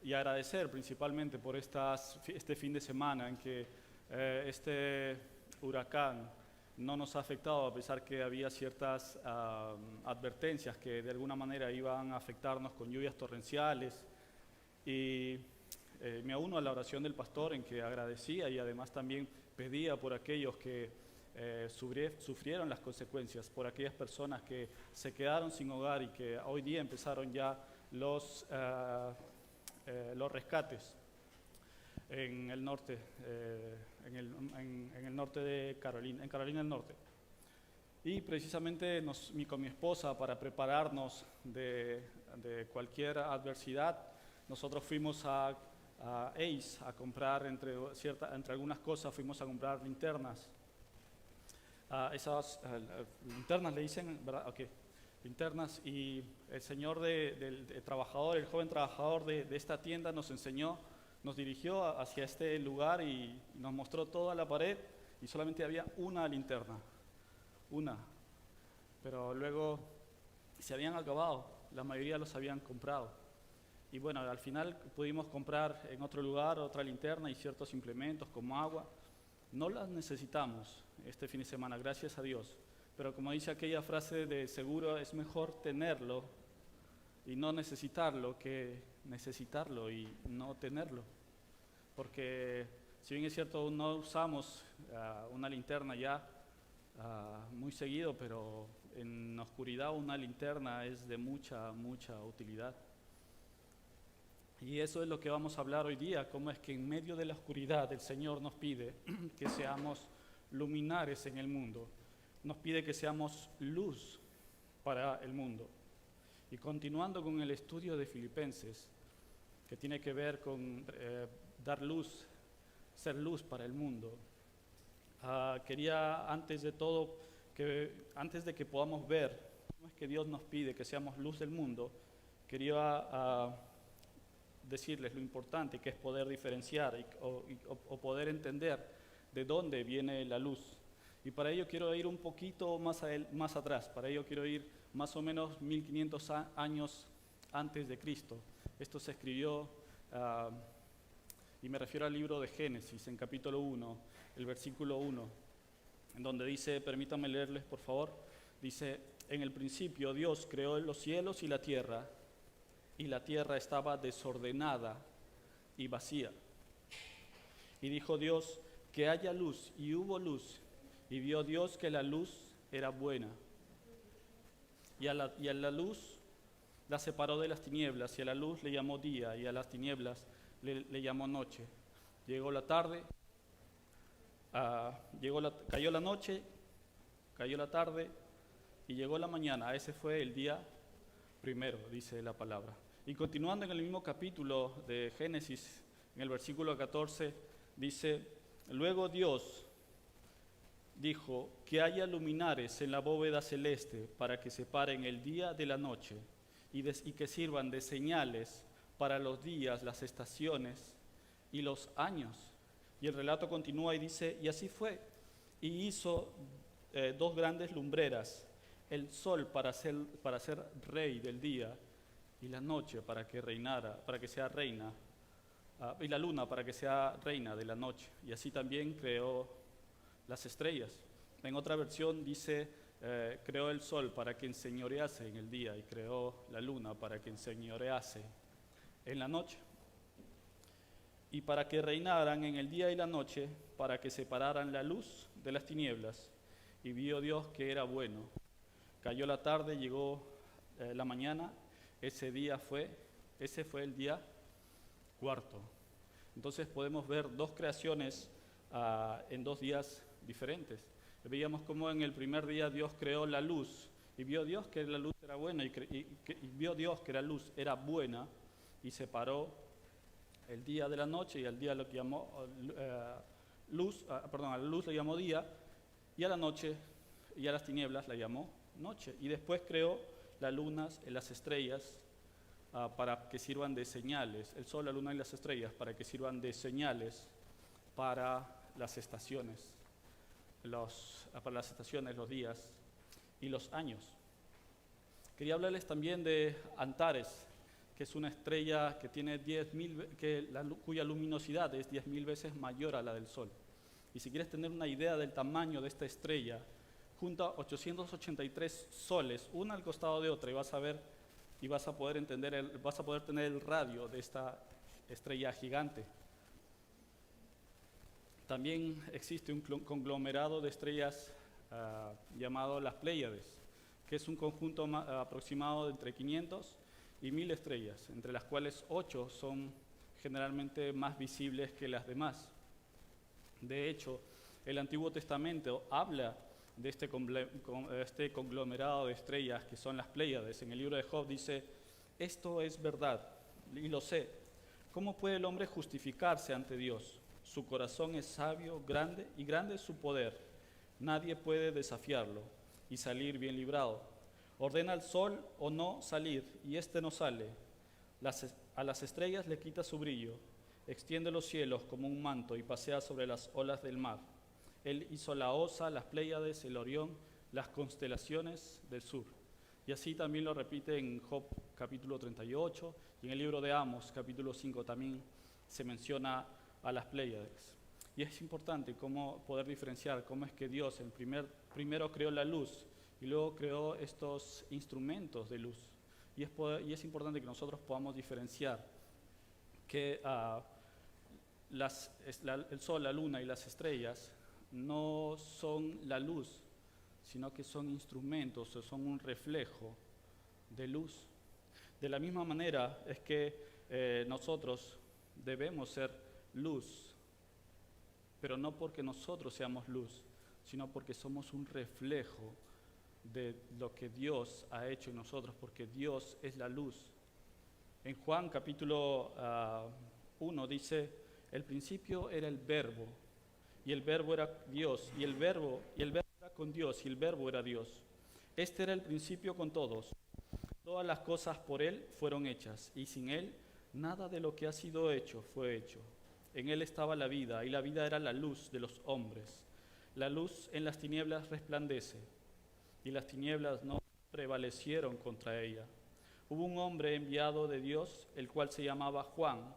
y agradecer principalmente por este fin de semana en que este huracán no nos ha afectado, a pesar que había ciertas advertencias que de alguna manera iban a afectarnos con lluvias torrenciales. Y me uno a la oración del pastor en que agradecía y además también pedía por aquellos que sufrieron las consecuencias, por aquellas personas que se quedaron sin hogar y que hoy día empezaron ya los rescates en el norte, en el norte de Carolina, en Carolina del Norte. Y precisamente con mi esposa, para prepararnos de cualquier adversidad, nosotros fuimos a Ace a comprar, entre algunas cosas, fuimos a comprar linternas. Esas linternas le dicen, ¿verdad? Okay. Linternas, y el señor el joven trabajador de esta tienda nos dirigió hacia este lugar y nos mostró toda la pared y solamente había una linterna, pero luego se habían acabado, la mayoría los habían comprado. Y bueno, al final pudimos comprar en otro lugar otra linterna y ciertos implementos como agua. No las necesitamos este fin de semana, gracias a Dios. Pero como dice aquella frase de seguro, es mejor tenerlo y no necesitarlo que necesitarlo y no tenerlo. Porque si bien es cierto, no usamos una linterna ya muy seguido, pero en la oscuridad una linterna es de mucha utilidad. Y eso es lo que vamos a hablar hoy día, cómo es que en medio de la oscuridad el Señor nos pide que seamos luminares en el mundo, nos pide que seamos luz para el mundo. Y continuando con el estudio de Filipenses, que tiene que ver con dar luz, ser luz para el mundo, quería antes de que podamos ver cómo es que Dios nos pide que seamos luz del mundo, quería decirles lo importante que es poder diferenciar o poder entender de dónde viene la luz. Y para ello quiero ir un poquito más atrás, para ello quiero ir más o menos 1500 años antes de Cristo. Esto se escribió, y me refiero al libro de Génesis, en capítulo 1, el versículo 1, en donde dice, permítanme leerles por favor, dice, en el principio Dios creó los cielos y la tierra estaba desordenada y vacía. Y dijo Dios, que haya luz, y hubo luz, y vio Dios que la luz era buena. Y a la luz la separó de las tinieblas, y a la luz le llamó día, y a las tinieblas le llamó noche. Llegó la tarde, cayó la noche, cayó la tarde, y llegó la mañana. Ese fue el día primero, dice la palabra. Y continuando en el mismo capítulo de Génesis, en el versículo 14, dice, luego Dios dijo, que haya luminares en la bóveda celeste para que separen el día de la noche y que sirvan de señales para los días, las estaciones y los años. Y el relato continúa y dice, y así fue, y hizo dos grandes lumbreras, el sol para ser rey del día y la noche para que sea reina, y la luna para que sea reina de la noche. Y así también creó las estrellas. En otra versión dice, creó el sol para que enseñorease en el día y creó la luna para que enseñorease en la noche. Y para que reinaran en el día y la noche, para que separaran la luz de las tinieblas. Y vio Dios que era bueno. Cayó la tarde, llegó la mañana, ese fue el día cuarto. Entonces podemos ver dos creaciones en 2 días diferentes. Veíamos cómo en el primer día Dios creó la luz y vio Dios que la luz era buena y vio Dios que la luz era buena y separó el día de la noche y al día lo que llamó a la luz le llamó día y a la noche y a las tinieblas la llamó noche. Y después creó las lunas y las estrellas para que sirvan de señales, el sol, la luna y las estrellas para que sirvan de señales para las estaciones, los días y los años. Quería hablarles también de Antares. que es una estrella que tiene cuya luminosidad es 10.000 veces mayor a la del Sol. Y si quieres tener una idea del tamaño de esta estrella, junta 883 soles, una al costado de otra, y vas a poder tener el radio de esta estrella gigante. También existe un conglomerado de estrellas llamado las Pléyades, que es un conjunto aproximado de entre 500 y 1000 estrellas, entre las cuales 8 son generalmente más visibles que las demás. De hecho, el Antiguo Testamento habla de este conglomerado de estrellas que son las Pléyades. En el libro de Job dice: esto es verdad, y lo sé. ¿Cómo puede el hombre justificarse ante Dios? Su corazón es sabio, grande, y grande es su poder. Nadie puede desafiarlo y salir bien librado. Ordena al sol o no salir, y éste no sale. A las estrellas le quita su brillo. Extiende los cielos como un manto y pasea sobre las olas del mar. Él hizo la Osa, las Pléyades, el Orión, las constelaciones del sur. Y así también lo repite en Job capítulo 38, y en el libro de Amos capítulo 5 también se menciona a las Pléyades. Y es importante poder diferenciar cómo es que Dios primero creó la luz y luego creó estos instrumentos de luz. Y es importante que nosotros podamos diferenciar que el sol, la luna y las estrellas no son la luz, sino que son instrumentos o son un reflejo de luz. De la misma manera es que nosotros debemos ser luz, pero no porque nosotros seamos luz, sino porque somos un reflejo de lo que Dios ha hecho en nosotros, porque Dios es la luz. En Juan capítulo 1 dice: el principio era el verbo, y el verbo era Dios, y el verbo era con Dios, y el verbo era Dios. Este era el principio con todos. Todas las cosas por Él fueron hechas, y sin Él nada de lo que ha sido hecho fue hecho. En Él estaba la vida, y la vida era la luz de los hombres. La luz en las tinieblas resplandece, y las tinieblas no prevalecieron contra ella. Hubo un hombre enviado de Dios, el cual se llamaba Juan.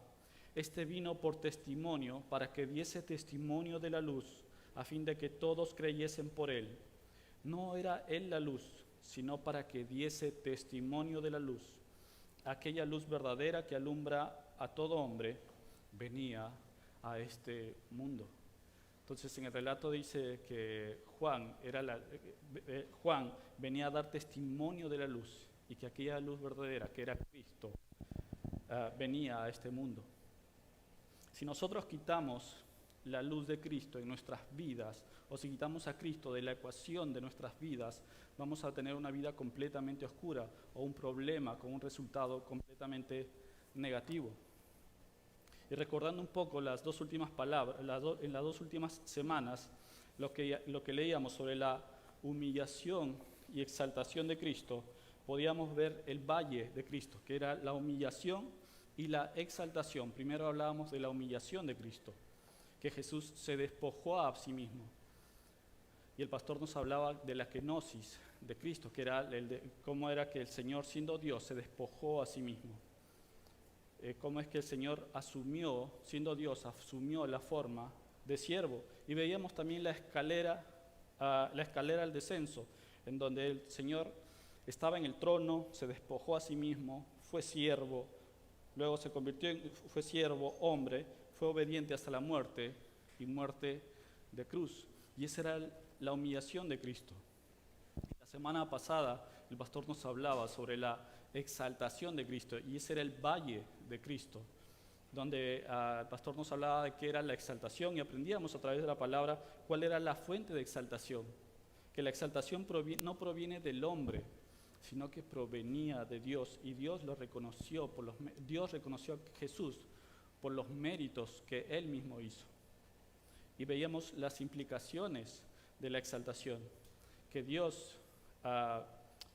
Este vino por testimonio, para que diese testimonio de la luz, a fin de que todos creyesen por él. No era él la luz, sino para que diese testimonio de la luz. Aquella luz verdadera que alumbra a todo hombre venía a este mundo. Entonces en el relato dice que Juan venía a dar testimonio de la luz, y que aquella luz verdadera, que era Cristo, venía a este mundo. Si nosotros quitamos la luz de Cristo en nuestras vidas, o si quitamos a Cristo de la ecuación de nuestras vidas, vamos a tener una vida completamente oscura, o un problema con un resultado completamente negativo. Y recordando un poco las dos últimas palabras, en las dos últimas semanas, lo que leíamos sobre la humillación y exaltación de Cristo, podíamos ver el valle de Cristo, que era la humillación y la exaltación. Primero hablábamos de la humillación de Cristo, que Jesús se despojó a sí mismo. Y el pastor nos hablaba de la kenosis de Cristo, que era cómo era que el Señor, siendo Dios, se despojó a sí mismo. Cómo es que el Señor siendo Dios, asumió la forma de siervo. Y veíamos también la escalera al descenso, en donde el Señor estaba en el trono, se despojó a sí mismo, fue siervo, luego fue siervo, hombre, fue obediente hasta la muerte, y muerte de cruz. Y esa era la humillación de Cristo. La semana pasada el pastor nos hablaba sobre la exaltación de Cristo, y ese era el valle de Cristo, donde el pastor nos hablaba de qué era la exaltación, y aprendíamos a través de la palabra cuál era la fuente de exaltación, que la exaltación no proviene del hombre, sino que provenía de Dios, y Dios reconoció a Jesús por los méritos que Él mismo hizo. Y veíamos las implicaciones de la exaltación, que Dios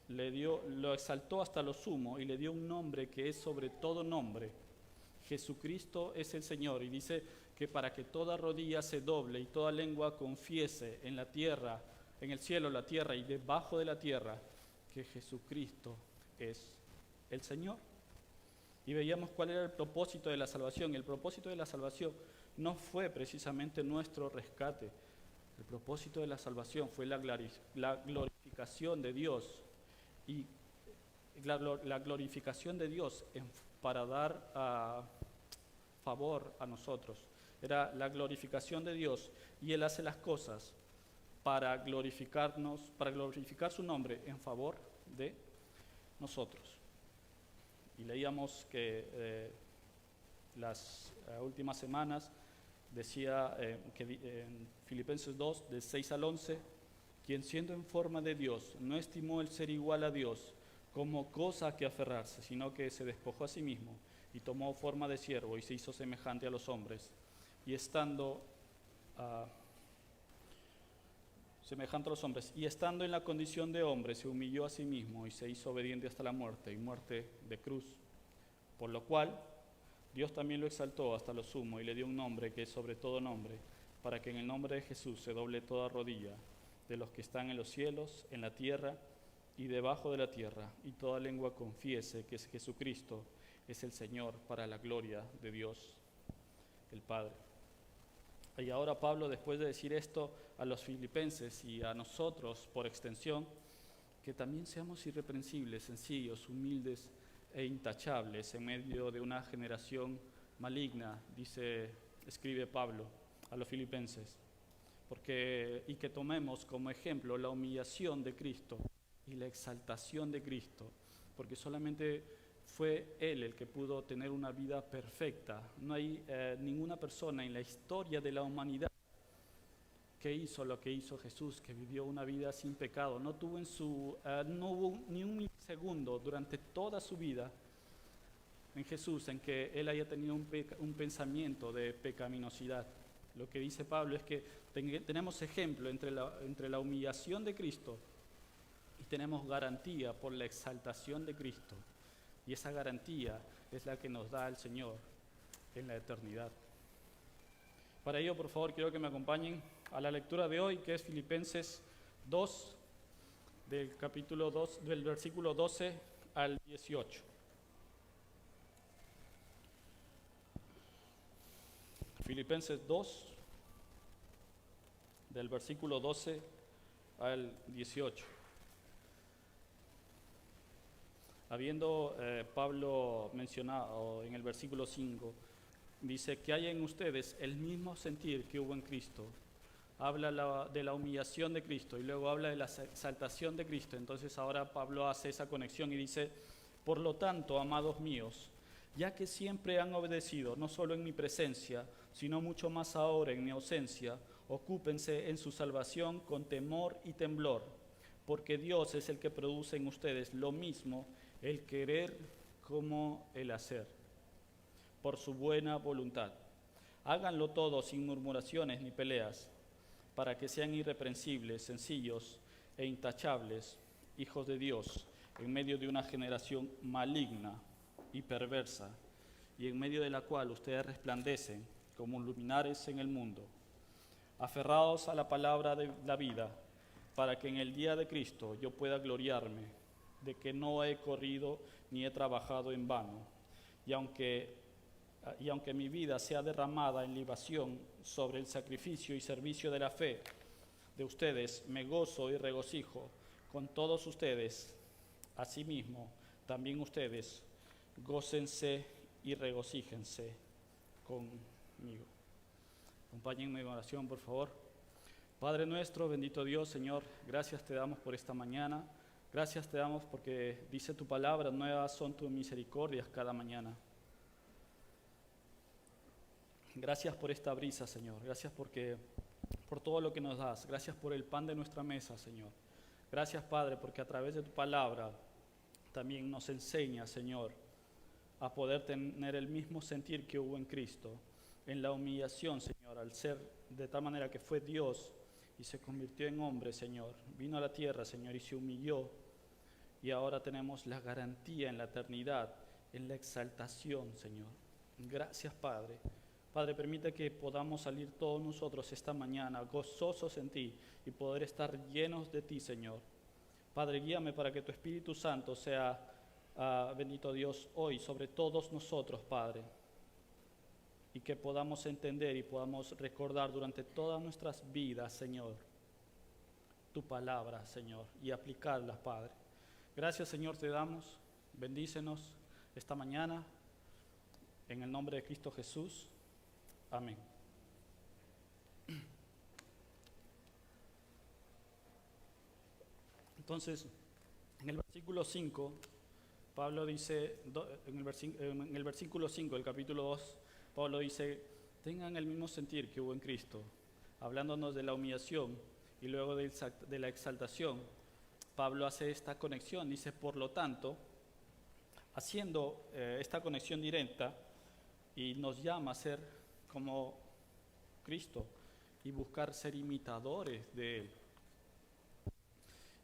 lo exaltó hasta lo sumo y le dio un nombre que es sobre todo nombre. Jesucristo es el Señor, y dice que para que toda rodilla se doble y toda lengua confiese en la tierra, en el cielo, la tierra y debajo de la tierra, que Jesucristo es el Señor. Y veíamos cuál era el propósito de la salvación. El propósito de la salvación no fue precisamente nuestro rescate. El propósito de la salvación fue la glorificación de Dios. Y la glorificación de Dios para dar favor a nosotros. Era la glorificación de Dios, y Él hace las cosas para glorificarnos, para glorificar su nombre en favor de nosotros. Y leíamos que las últimas semanas decía que en Filipenses 2, del 6 al 11, quien siendo en forma de Dios no estimó el ser igual a Dios como cosa a que aferrarse, sino que se despojó a sí mismo y tomó forma de siervo y se hizo semejante a los hombres, y estando en la condición de hombre se humilló a sí mismo y se hizo obediente hasta la muerte, y muerte de cruz, por lo cual Dios también lo exaltó hasta lo sumo y le dio un nombre que es sobre todo nombre, para que en el nombre de Jesús se doble toda rodilla de los que están en los cielos, en la tierra y debajo de la tierra, y toda lengua confiese que Jesucristo es el Señor, para la gloria de Dios el Padre. Y ahora Pablo, después de decir esto a los filipenses y a nosotros por extensión, que también seamos irreprensibles, sencillos, humildes e intachables en medio de una generación maligna, escribe Pablo a los filipenses, y que tomemos como ejemplo la humillación de Cristo y la exaltación de Cristo, porque solamente fue Él el que pudo tener una vida perfecta. No hay ninguna persona en la historia de la humanidad que hizo lo que hizo Jesús, que vivió una vida sin pecado. No hubo ni un milisegundo durante toda su vida en Jesús en que Él haya tenido un pensamiento de pecaminosidad. Lo que dice Pablo es que tenemos ejemplo entre la humillación de Cristo y tenemos garantía por la exaltación de Cristo. Y esa garantía es la que nos da el Señor en la eternidad. Para ello, por favor, quiero que me acompañen a la lectura de hoy, que es Filipenses 2, del capítulo 2, del versículo 12 al 18. Filipenses 2, del versículo 12 al 18. Habiendo Pablo mencionado en el versículo 5, dice que hay en ustedes el mismo sentir que hubo en Cristo. Habla de la humillación de Cristo y luego habla de la exaltación de Cristo. Entonces ahora Pablo hace esa conexión y dice: por lo tanto, amados míos, ya que siempre han obedecido, no solo en mi presencia, sino mucho más ahora en mi ausencia, ocúpense en su salvación con temor y temblor, porque Dios es el que produce en ustedes lo mismo, el querer como el hacer, por su buena voluntad. Háganlo todo sin murmuraciones ni peleas, para que sean irreprensibles, sencillos e intachables, hijos de Dios, en medio de una generación maligna y perversa, y en medio de la cual ustedes resplandecen como luminares en el mundo, aferrados a la palabra de la vida, para que en el día de Cristo yo pueda gloriarme de que no he corrido ni he trabajado en vano, y aunque mi vida sea derramada en libación sobre el sacrificio y servicio de la fe de ustedes, me gozo y regocijo con todos ustedes. Asimismo, también ustedes gócense y regocíjense conmigo. Acompáñenme en oración, por favor. Padre nuestro, bendito Dios, Señor, gracias te damos por esta mañana. Gracias te damos porque dice tu palabra, nuevas son tus misericordias cada mañana. Gracias por esta brisa, Señor. Gracias por todo lo que nos das. Gracias por el pan de nuestra mesa, Señor. Gracias, Padre, porque a través de tu palabra también nos enseña, Señor, a poder tener el mismo sentir que hubo en Cristo, en la humillación, Señor, al ser de tal manera que fue Dios y se convirtió en hombre, Señor. Vino a la tierra, Señor, y se humilló. Y ahora tenemos la garantía en la eternidad, en la exaltación, Señor. Gracias, Padre. Padre, permite que podamos salir todos nosotros esta mañana gozosos en ti y poder estar llenos de ti, Señor. Padre, guíame para que tu Espíritu Santo sea bendito Dios, hoy sobre todos nosotros, Padre, y que podamos entender y podamos recordar durante todas nuestras vidas, Señor, tu palabra, Señor, y aplicarla, Padre. Gracias, Señor, te damos. Bendícenos esta mañana, en el nombre de Cristo Jesús. Amén. Entonces, en el versículo 5, Pablo dice, en el versículo 5 del capítulo 2, Pablo dice, tengan el mismo sentir que hubo en Cristo, hablándonos de la humillación y luego de la exaltación. Pablo hace esta conexión, dice, por lo tanto, haciendo esta conexión directa, y nos llama a ser como Cristo y buscar ser imitadores de Él.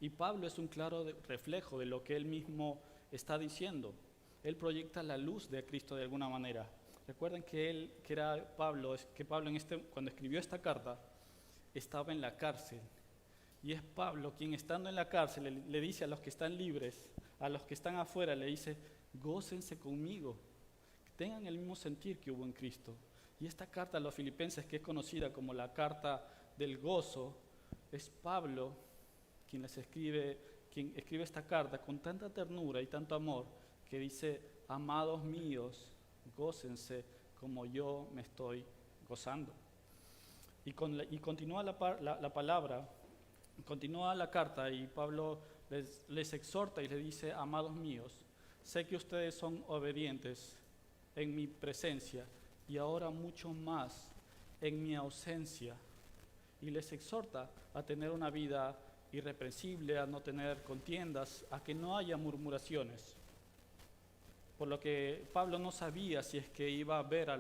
Y Pablo es un claro reflejo de lo que él mismo está diciendo. Él proyecta la luz de Cristo de alguna manera. Recuerden que Pablo cuando escribió esta carta, estaba en la cárcel. Y es Pablo quien, estando en la cárcel, le dice a los que están libres, a los que están afuera, le dice, gócense conmigo, que tengan el mismo sentir que hubo en Cristo. Y esta carta a los filipenses, que es conocida como la carta del gozo, es Pablo quien escribe esta carta con tanta ternura y tanto amor, que dice, amados míos, gócense como yo me estoy gozando. Y continúa la palabra, continúa la carta, y Pablo les exhorta y les dice, amados míos, sé que ustedes son obedientes en mi presencia y ahora mucho más en mi ausencia. Y les exhorta a tener una vida irreprensible, a no tener contiendas, a que no haya murmuraciones. Por lo que Pablo no sabía si es que iba a volver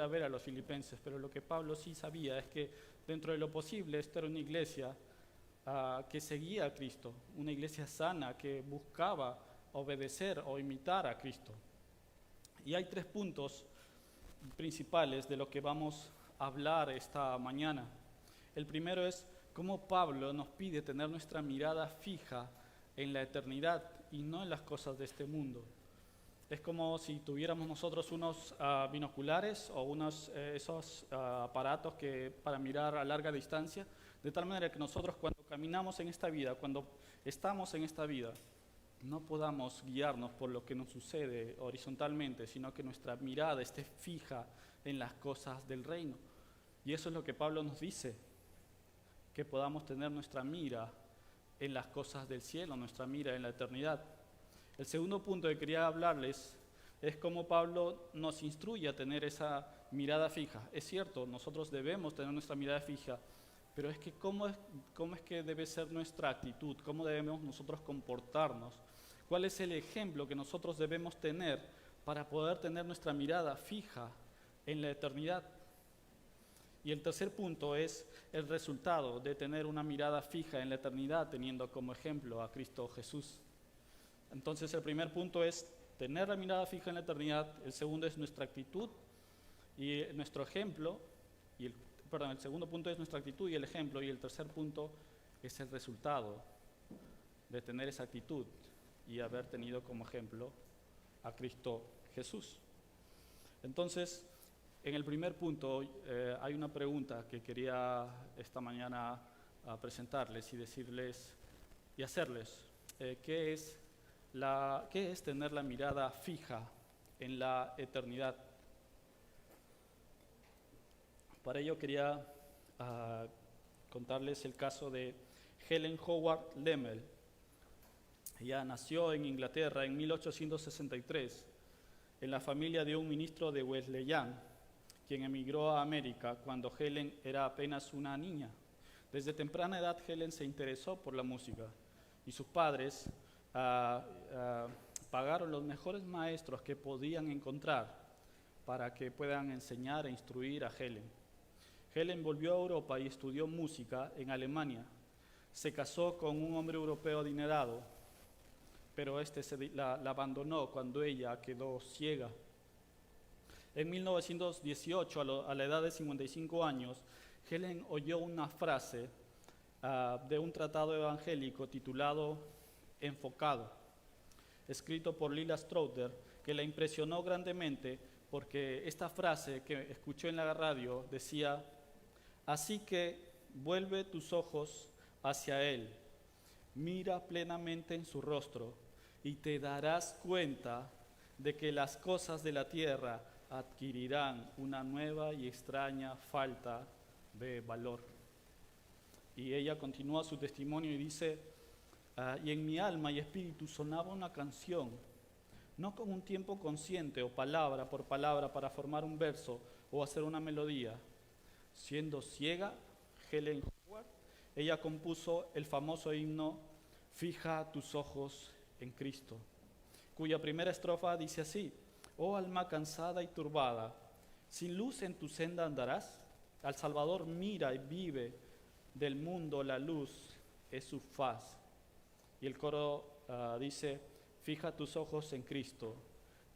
a ver a los filipenses, pero lo que Pablo sí sabía es que dentro de lo posible esta era una iglesia que seguía a Cristo, una iglesia sana que buscaba obedecer o imitar a Cristo. Y hay 3 puntos principales de lo que vamos a hablar esta mañana. El primero es cómo Pablo nos pide tener nuestra mirada fija en la eternidad y no en las cosas de este mundo. Es como si tuviéramos nosotros unos binoculares o esos aparatos para mirar a larga distancia, de tal manera que nosotros cuando caminamos en esta vida, cuando estamos en esta vida, no podamos guiarnos por lo que nos sucede horizontalmente, sino que nuestra mirada esté fija en las cosas del reino. Y eso es lo que Pablo nos dice, que podamos tener nuestra mira en las cosas del cielo, nuestra mira en la eternidad. El segundo punto que quería hablarles es cómo Pablo nos instruye a tener esa mirada fija. Es cierto, nosotros debemos tener nuestra mirada fija, pero es que ¿cómo es que debe ser nuestra actitud? ¿Cómo debemos nosotros comportarnos? ¿Cuál es el ejemplo que nosotros debemos tener para poder tener nuestra mirada fija en la eternidad? Y el tercer punto es el resultado de tener una mirada fija en la eternidad, teniendo como ejemplo a Cristo Jesús. Entonces el primer punto es tener la mirada fija en la eternidad, el segundo es nuestra actitud y nuestro ejemplo, el segundo punto es nuestra actitud y el ejemplo, y el tercer punto es el resultado de tener esa actitud y haber tenido como ejemplo a Cristo Jesús. Entonces, en el primer punto hay una pregunta que quería esta mañana presentarles y decirles y hacerles. ¿Qué es tener la mirada fija en la eternidad? Para ello quería contarles el caso de Helen Howard Lemmel. Ella nació en Inglaterra en 1863 en la familia de un ministro de Wesleyan, quien emigró a América cuando Helen era apenas una niña. Desde temprana edad Helen se interesó por la música y sus padres pagaron los mejores maestros que podían encontrar para que puedan enseñar e instruir a Helen. Helen volvió a Europa y estudió música en Alemania. Se casó con un hombre europeo adinerado, pero la abandonó cuando ella quedó ciega. En 1918, a la edad de 55 años, Helen oyó una frase de un tratado evangélico titulado Enfocado. escrito por Lila Strother, que la impresionó grandemente porque esta frase que escuchó en la radio decía: así que vuelve tus ojos hacia Él, mira plenamente en su rostro y te darás cuenta de que las cosas de la tierra adquirirán una nueva y extraña falta de valor. Y ella continúa su testimonio y dice: y en mi alma y espíritu sonaba una canción, no con un tiempo consciente o palabra por palabra para formar un verso o hacer una melodía. Siendo ciega, Helen Howard, ella compuso el famoso himno Fija tus ojos en Cristo, cuya primera estrofa dice así: oh alma cansada y turbada, sin luz en tu senda andarás. Al Salvador mira y vive, del mundo la luz es su faz. Y el coro dice: fija tus ojos en Cristo,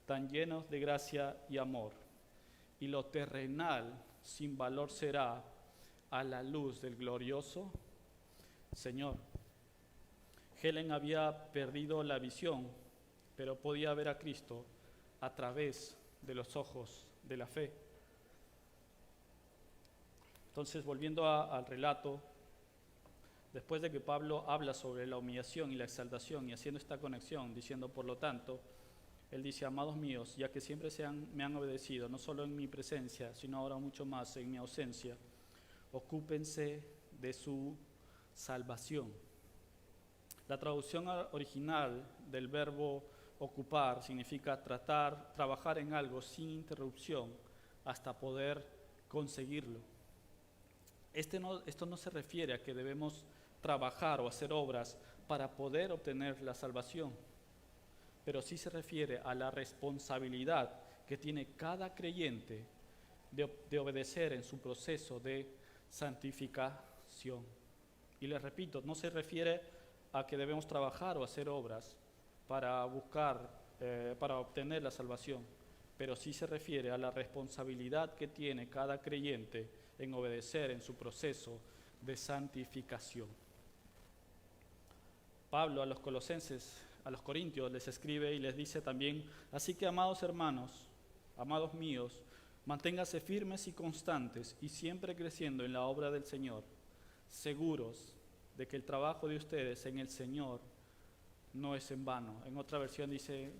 tan llenos de gracia y amor, y lo terrenal sin valor será a la luz del glorioso Señor. Helen había perdido la visión, pero podía ver a Cristo a través de los ojos de la fe. Entonces, volviendo al relato, después de que Pablo habla sobre la humillación y la exaltación y haciendo esta conexión, diciendo, por lo tanto, él dice: amados míos, ya que siempre me han obedecido, no solo en mi presencia, sino ahora mucho más en mi ausencia, ocúpense de su salvación. La traducción original del verbo ocupar significa trabajar en algo sin interrupción hasta poder conseguirlo. Esto no se refiere a que debemos trabajar o hacer obras para poder obtener la salvación, pero sí se refiere a la responsabilidad que tiene cada creyente de obedecer en su proceso de santificación. Y les repito, no se refiere a que debemos trabajar o hacer obras para obtener la salvación, pero sí se refiere a la responsabilidad que tiene cada creyente en obedecer en su proceso de santificación. Pablo a los Corintios les escribe y les dice también: así que, amados hermanos, amados míos, manténganse firmes y constantes y siempre creciendo en la obra del Señor, seguros de que el trabajo de ustedes en el Señor no es en vano. En otra versión dice: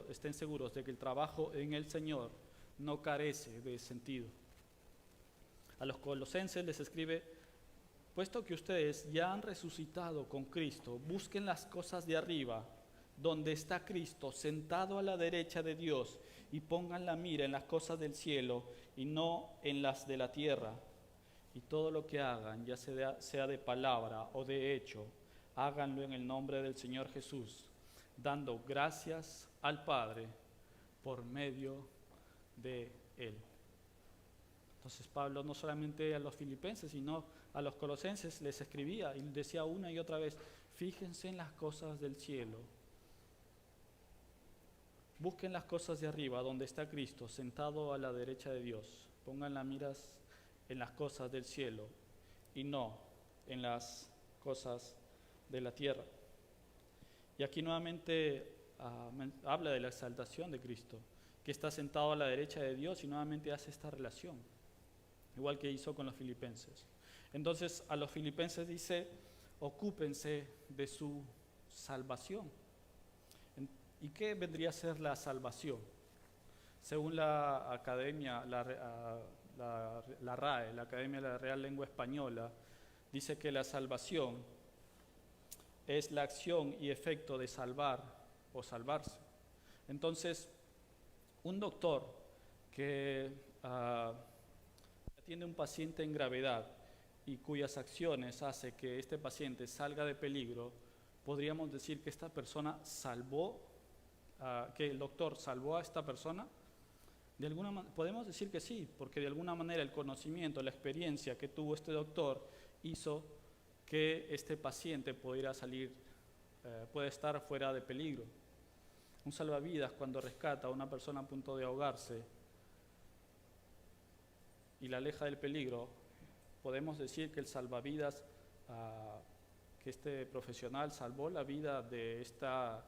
estén seguros de que el trabajo en el Señor no carece de sentido. A los colosenses les escribe: puesto que ustedes ya han resucitado con Cristo, busquen las cosas de arriba, donde está Cristo sentado a la derecha de Dios, y pongan la mira en las cosas del cielo y no en las de la tierra. Y todo lo que hagan, ya sea de palabra o de hecho, háganlo en el nombre del Señor Jesús, dando gracias al Padre por medio de Él. Entonces Pablo no solamente a los filipenses, sino a los colosenses les escribía y decía una y otra vez: fíjense en las cosas del cielo, busquen las cosas de arriba, donde está Cristo sentado a la derecha de Dios, pongan las miras en las cosas del cielo y no en las cosas de la tierra. Y aquí nuevamente habla de la exaltación de Cristo, que está sentado a la derecha de Dios, y nuevamente hace esta relación, igual que hizo con los filipenses. Entonces a los filipenses dice: ocúpense de su salvación. ¿Y qué vendría a ser la salvación? Según la academia, la RAE, la Academia de la Real Lengua Española, dice que la salvación es la acción y efecto de salvar o salvarse. Entonces, un doctor que atiende a un paciente en gravedad y cuyas acciones hace que este paciente salga de peligro, podríamos decir que esta persona que el doctor salvó a esta persona. Podemos decir que sí, porque de alguna manera el conocimiento, la experiencia que tuvo este doctor hizo que este paciente pueda estar fuera de peligro. Un salvavidas, cuando rescata a una persona a punto de ahogarse y la aleja del peligro, podemos decir que el salvavidas, que este profesional salvó la vida de esta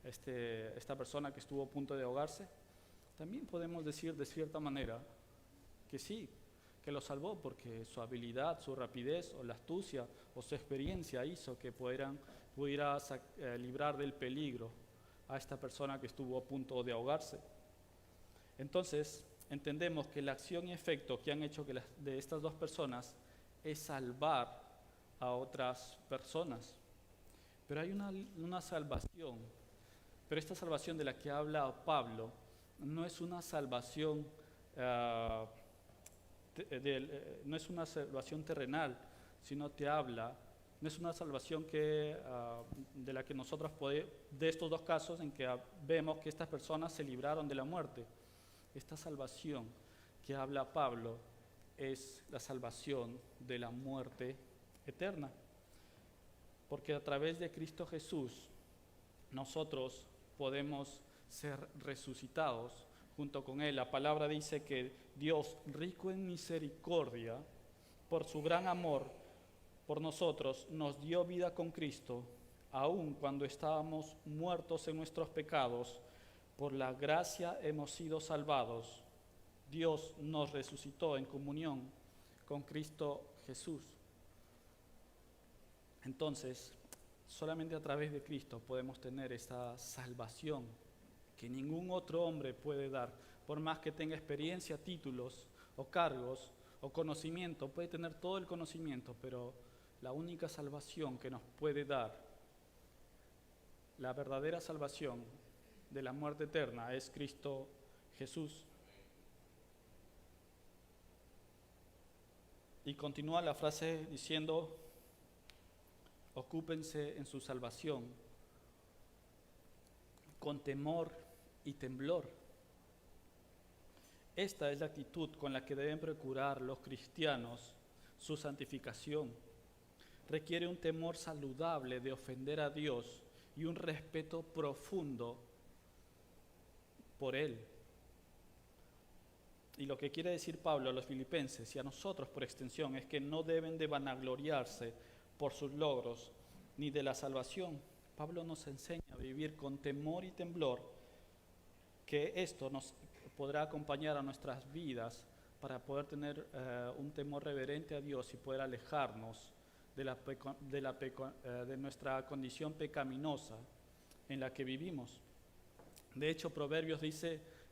esta persona que estuvo a punto de ahogarse, también podemos decir de cierta manera que sí, que lo salvó porque su habilidad, su rapidez o la astucia o su experiencia hizo que pudiera librar del peligro a esta persona que estuvo a punto de ahogarse. Entonces, entendemos que la acción y efecto que han hecho de estas dos personas es salvar a otras personas. Pero hay una salvación, pero esta salvación de la que habla Pablo no es una salvación no es una salvación terrenal, sino no es una salvación de la que nosotros de estos dos casos en que vemos que estas personas se libraron de la muerte. Esta salvación que habla Pablo es la salvación de la muerte eterna, porque a través de Cristo Jesús nosotros podemos ser resucitados junto con Él. La palabra dice que Dios, rico en misericordia, por su gran amor por nosotros, nos dio vida con Cristo, aun cuando estábamos muertos en nuestros pecados. Por la gracia hemos sido salvados. Dios nos resucitó en comunión con Cristo Jesús. Entonces, solamente a través de Cristo podemos tener esa salvación que ningún otro hombre puede dar. Por más que tenga experiencia, títulos o cargos o conocimiento, puede tener todo el conocimiento, pero la única salvación que nos puede dar, la verdadera salvación de la muerte eterna, es Cristo Jesús. Y continúa la frase diciendo: ocúpense en su salvación con temor y temblor. Esta es la actitud con la que deben procurar los cristianos su santificación. Requiere un temor saludable de ofender a Dios y un respeto profundo por Él. Y lo que quiere decir Pablo a los filipenses y a nosotros por extensión es que no deben de vanagloriarse por sus logros ni de la salvación. Pablo nos enseña a vivir con temor y temblor, que esto nos podrá acompañar a nuestras vidas para poder tener un temor reverente a Dios y poder alejarnos de nuestra condición pecaminosa en la que vivimos. De hecho, Proverbios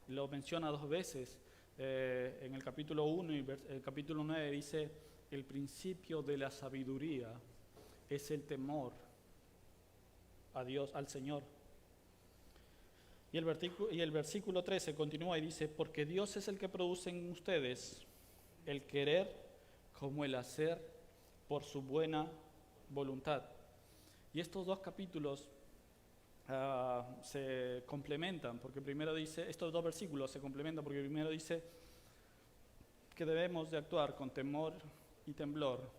lo menciona dos veces, en el capítulo 1 y el capítulo 9 dice: el principio de la sabiduría es el temor a Dios, al Señor. Y el versículo 13 continúa y dice: porque Dios es el que produce en ustedes el querer como el hacer por su buena voluntad. Y estos dos capítulos se complementan, porque primero dice, estos dos versículos se complementan, porque primero dice que debemos de actuar con temor y temblor,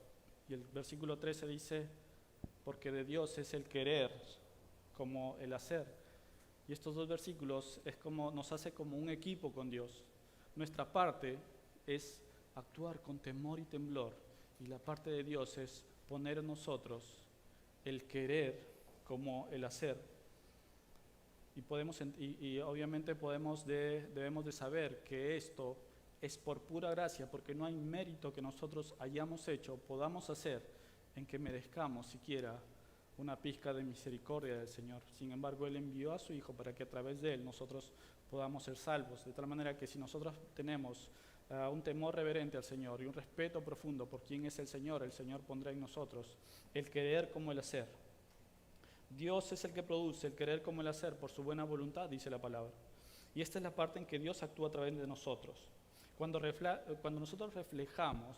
y el versículo 13 dice: porque de Dios es el querer como el hacer. Y estos dos versículos nos hace como un equipo con Dios. Nuestra parte es actuar con temor y temblor, y la parte de Dios es poner en nosotros el querer como el hacer. Y obviamente debemos de saber que esto es por pura gracia, porque no hay mérito que nosotros hayamos hecho, podamos hacer, en que merezcamos siquiera una pizca de misericordia del Señor. Sin embargo, Él envió a su Hijo para que a través de Él nosotros podamos ser salvos, de tal manera que si nosotros tenemos un temor reverente al Señor y un respeto profundo por quién es el Señor pondrá en nosotros el querer como el hacer. Dios es el que produce el querer como el hacer por su buena voluntad, dice la palabra. Y esta es la parte en que Dios actúa a través de nosotros. Cuando nosotros reflejamos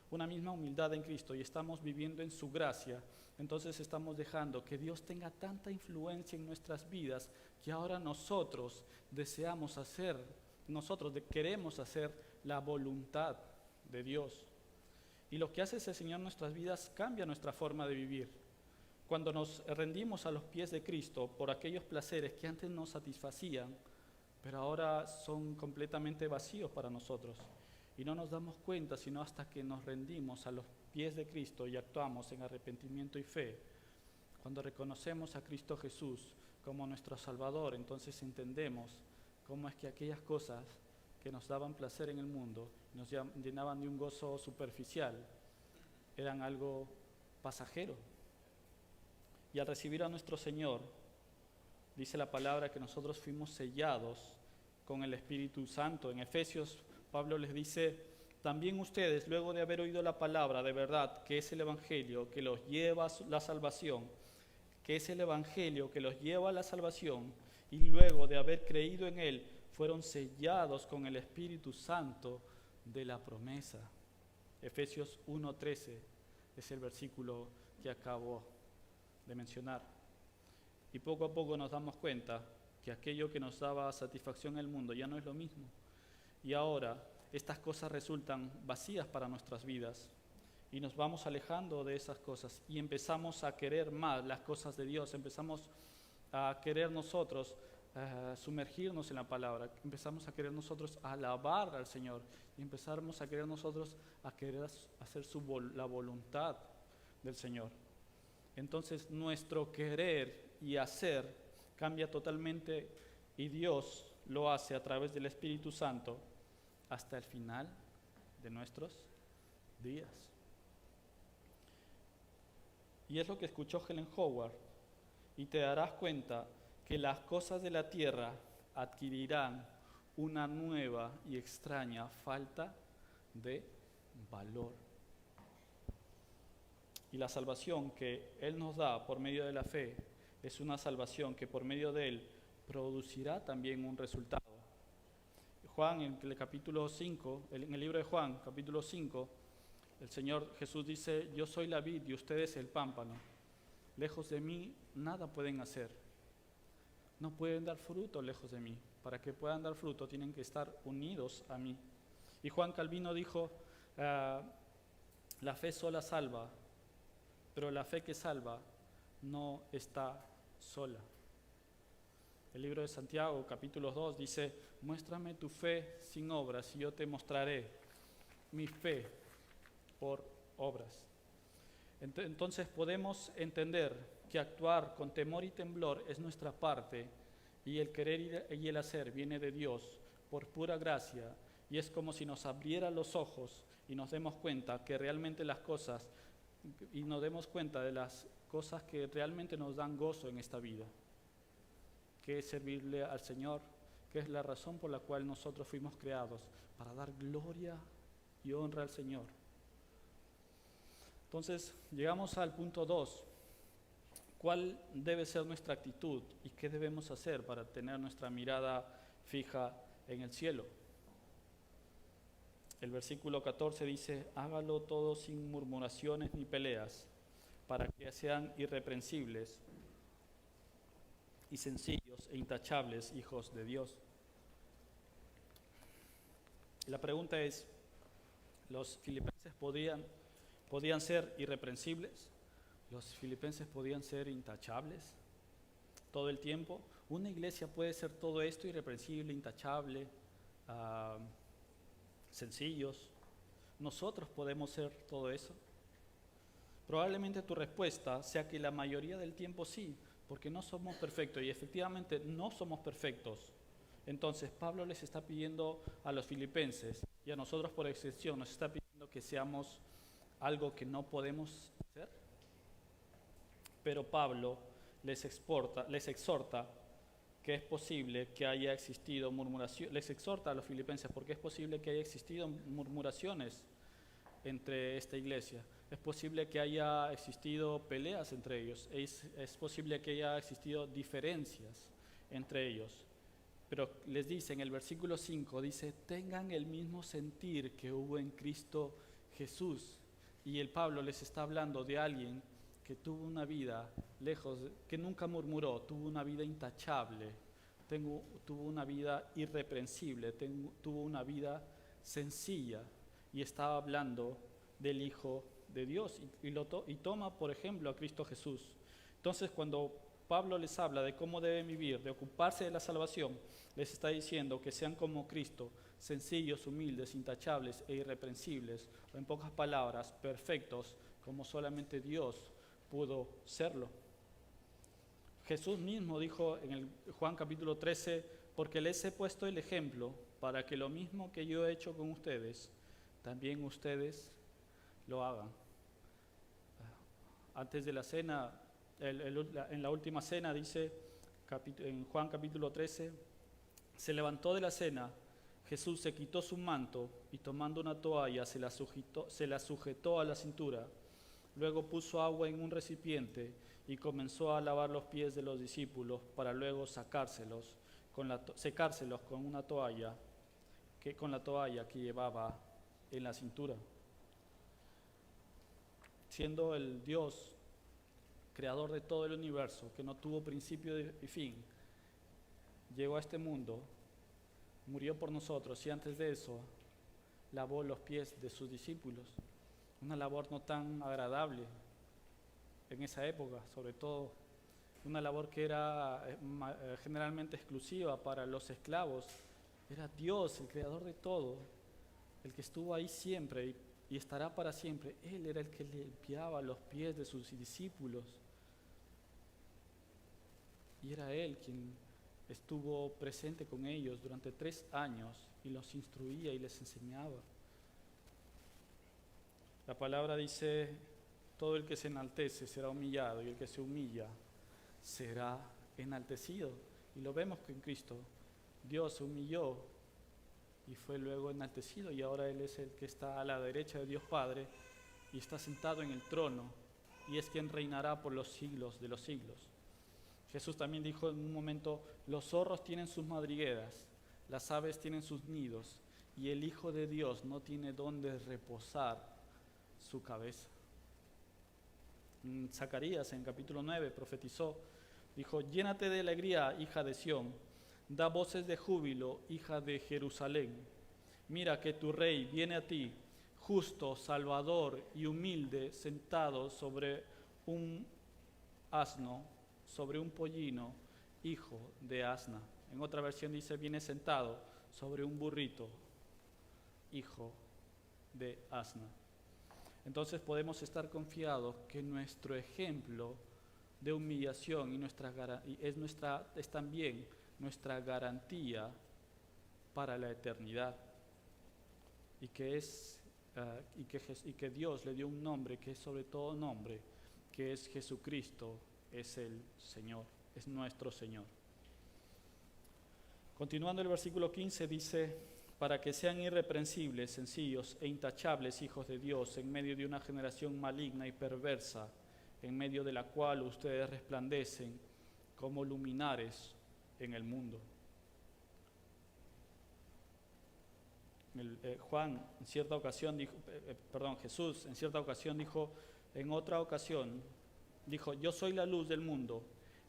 una misma humildad en Cristo y estamos viviendo en su gracia, entonces estamos dejando que Dios tenga tanta influencia en nuestras vidas que ahora nosotros queremos hacer la voluntad de Dios. Y lo que hace ese Señor en nuestras vidas cambia nuestra forma de vivir. Cuando nos rendimos a los pies de Cristo por aquellos placeres que antes nos satisfacían, pero ahora son completamente vacíos para nosotros. Y no nos damos cuenta sino hasta que nos rendimos a los pies de Cristo y actuamos en arrepentimiento y fe. Cuando reconocemos a Cristo Jesús como nuestro Salvador, entonces entendemos cómo es que aquellas cosas que nos daban placer en el mundo, nos llenaban de un gozo superficial, eran algo pasajero. Y al recibir a nuestro Señor, dice la palabra que nosotros fuimos sellados con el Espíritu Santo. En Efesios, Pablo les dice: también ustedes, luego de haber oído la palabra de verdad, que es el Evangelio que los lleva a la salvación, y luego de haber creído en él, fueron sellados con el Espíritu Santo de la promesa. Efesios 1:13 es el versículo que acabo de mencionar. Y poco a poco nos damos cuenta que aquello que nos daba satisfacción en el mundo ya no es lo mismo. Y ahora estas cosas resultan vacías para nuestras vidas y nos vamos alejando de esas cosas y empezamos a querer más las cosas de Dios, empezamos a querer nosotros sumergirnos en la palabra, empezamos a querer nosotros alabar al Señor y empezamos a querer nosotros a querer hacer la voluntad del Señor. Entonces nuestro querer y hacer cambia totalmente y Dios lo hace a través del Espíritu Santo hasta el final de nuestros días. Y es lo que escuchó Helen Howard, y te darás cuenta que las cosas de la tierra adquirirán una nueva y extraña falta de valor. Y la salvación que Él nos da por medio de la fe es una salvación que por medio de Él producirá también un resultado. Juan, en el capítulo 5, en el libro de Juan, capítulo 5, el Señor Jesús dice: yo soy la vid y ustedes el pámpano. Lejos de mí nada pueden hacer. No pueden dar fruto lejos de mí. Para que puedan dar fruto tienen que estar unidos a mí. Y Juan Calvino dijo: la fe sola salva, pero la fe que salva no está sola. El libro de Santiago, capítulo 2, dice: muéstrame tu fe sin obras y yo te mostraré mi fe por obras. Entonces podemos entender que actuar con temor y temblor es nuestra parte y el querer y el hacer viene de Dios por pura gracia, y es como si nos abriera los ojos y nos demos cuenta que realmente las cosas, y nos demos cuenta de las cosas que realmente nos dan gozo en esta vida, que es servirle al Señor, que es la razón por la cual nosotros fuimos creados, para dar gloria y honra al Señor. Entonces, llegamos al punto 2. ¿Cuál debe ser nuestra actitud y qué debemos hacer para tener nuestra mirada fija en el cielo? El versículo 14 dice: hágalo todo sin murmuraciones ni peleas, para que sean irreprensibles y sencillos e intachables hijos de Dios. Y la pregunta es: ¿los filipenses podían ser irreprensibles? ¿Los filipenses podían ser intachables todo el tiempo? ¿Una iglesia puede ser todo esto: irreprensible, intachable, sencillos? ¿Nosotros podemos ser todo eso? Probablemente tu respuesta sea que la mayoría del tiempo sí, porque no somos perfectos, y efectivamente no somos perfectos. Entonces Pablo les está pidiendo a los filipenses, y a nosotros por excepción nos está pidiendo que seamos algo que no podemos hacer. Pero Pablo les exhorta que es posible que haya existido murmuración. Les exhorta a los filipenses porque es posible que haya existido murmuraciones entre esta iglesia. Es posible que haya existido peleas entre ellos. Es posible que haya existido diferencias entre ellos. Pero les dice en el versículo 5, dice: tengan el mismo sentir que hubo en Cristo Jesús. Y el Pablo les está hablando de alguien que tuvo una vida que nunca murmuró, tuvo una vida intachable, tuvo una vida irreprensible, tuvo una vida sencilla, y estaba hablando del Hijo de Dios y toma por ejemplo a Cristo Jesús. Entonces, cuando Pablo les habla de cómo deben vivir, de ocuparse de la salvación, les está diciendo que sean como Cristo, sencillos, humildes, intachables e irreprensibles, o en pocas palabras, perfectos, como solamente Dios pudo serlo. Jesús mismo dijo en el Juan capítulo 13, porque les he puesto el ejemplo para que lo mismo que yo he hecho con ustedes, también ustedes lo hagan. Antes de la cena, en la última cena dice, en Juan capítulo 13, se levantó de la cena, Jesús se quitó su manto y tomando una toalla se la sujetó a la cintura. Luego puso agua en un recipiente y comenzó a lavar los pies de los discípulos para luego secárselos con una toalla con la toalla que llevaba en la cintura. Siendo el Dios creador de todo el universo, que no tuvo principio y fin, llegó a este mundo, murió por nosotros y antes de eso lavó los pies de sus discípulos. Una labor no tan agradable en esa época, sobre todo una labor que era generalmente exclusiva para los esclavos. Era Dios, el creador de todo, el que estuvo ahí siempre y estará para siempre. Él era el que limpiaba los pies de sus discípulos. Y era Él quien estuvo presente con ellos durante 3 años y los instruía y les enseñaba. La palabra dice, todo el que se enaltece será humillado y el que se humilla será enaltecido. Y lo vemos que en Cristo Dios se humilló y fue luego enaltecido y ahora Él es el que está a la derecha de Dios Padre y está sentado en el trono y es quien reinará por los siglos de los siglos. Jesús también dijo en un momento, los zorros tienen sus madrigueras, las aves tienen sus nidos y el Hijo de Dios no tiene dónde reposar su cabeza. Zacarías en capítulo 9 profetizó, dijo, llénate de alegría, hija de Sión, da voces de júbilo, hija de Jerusalén. Mira que tu rey viene a ti, justo, salvador y humilde, sentado sobre un asno, sobre un pollino, hijo de asna. En otra versión dice, viene sentado sobre un burrito, hijo de asna. Entonces podemos estar confiados que nuestro ejemplo de humillación es también nuestra garantía para la eternidad. Y que Dios le dio un nombre que es sobre todo nombre, que es Jesucristo, es el Señor, es nuestro Señor. Continuando el versículo 15 dice, para que sean irreprensibles, sencillos e intachables hijos de Dios en medio de una generación maligna y perversa, en medio de la cual ustedes resplandecen como luminares en el mundo. Jesús en cierta ocasión dijo, yo soy la luz del mundo,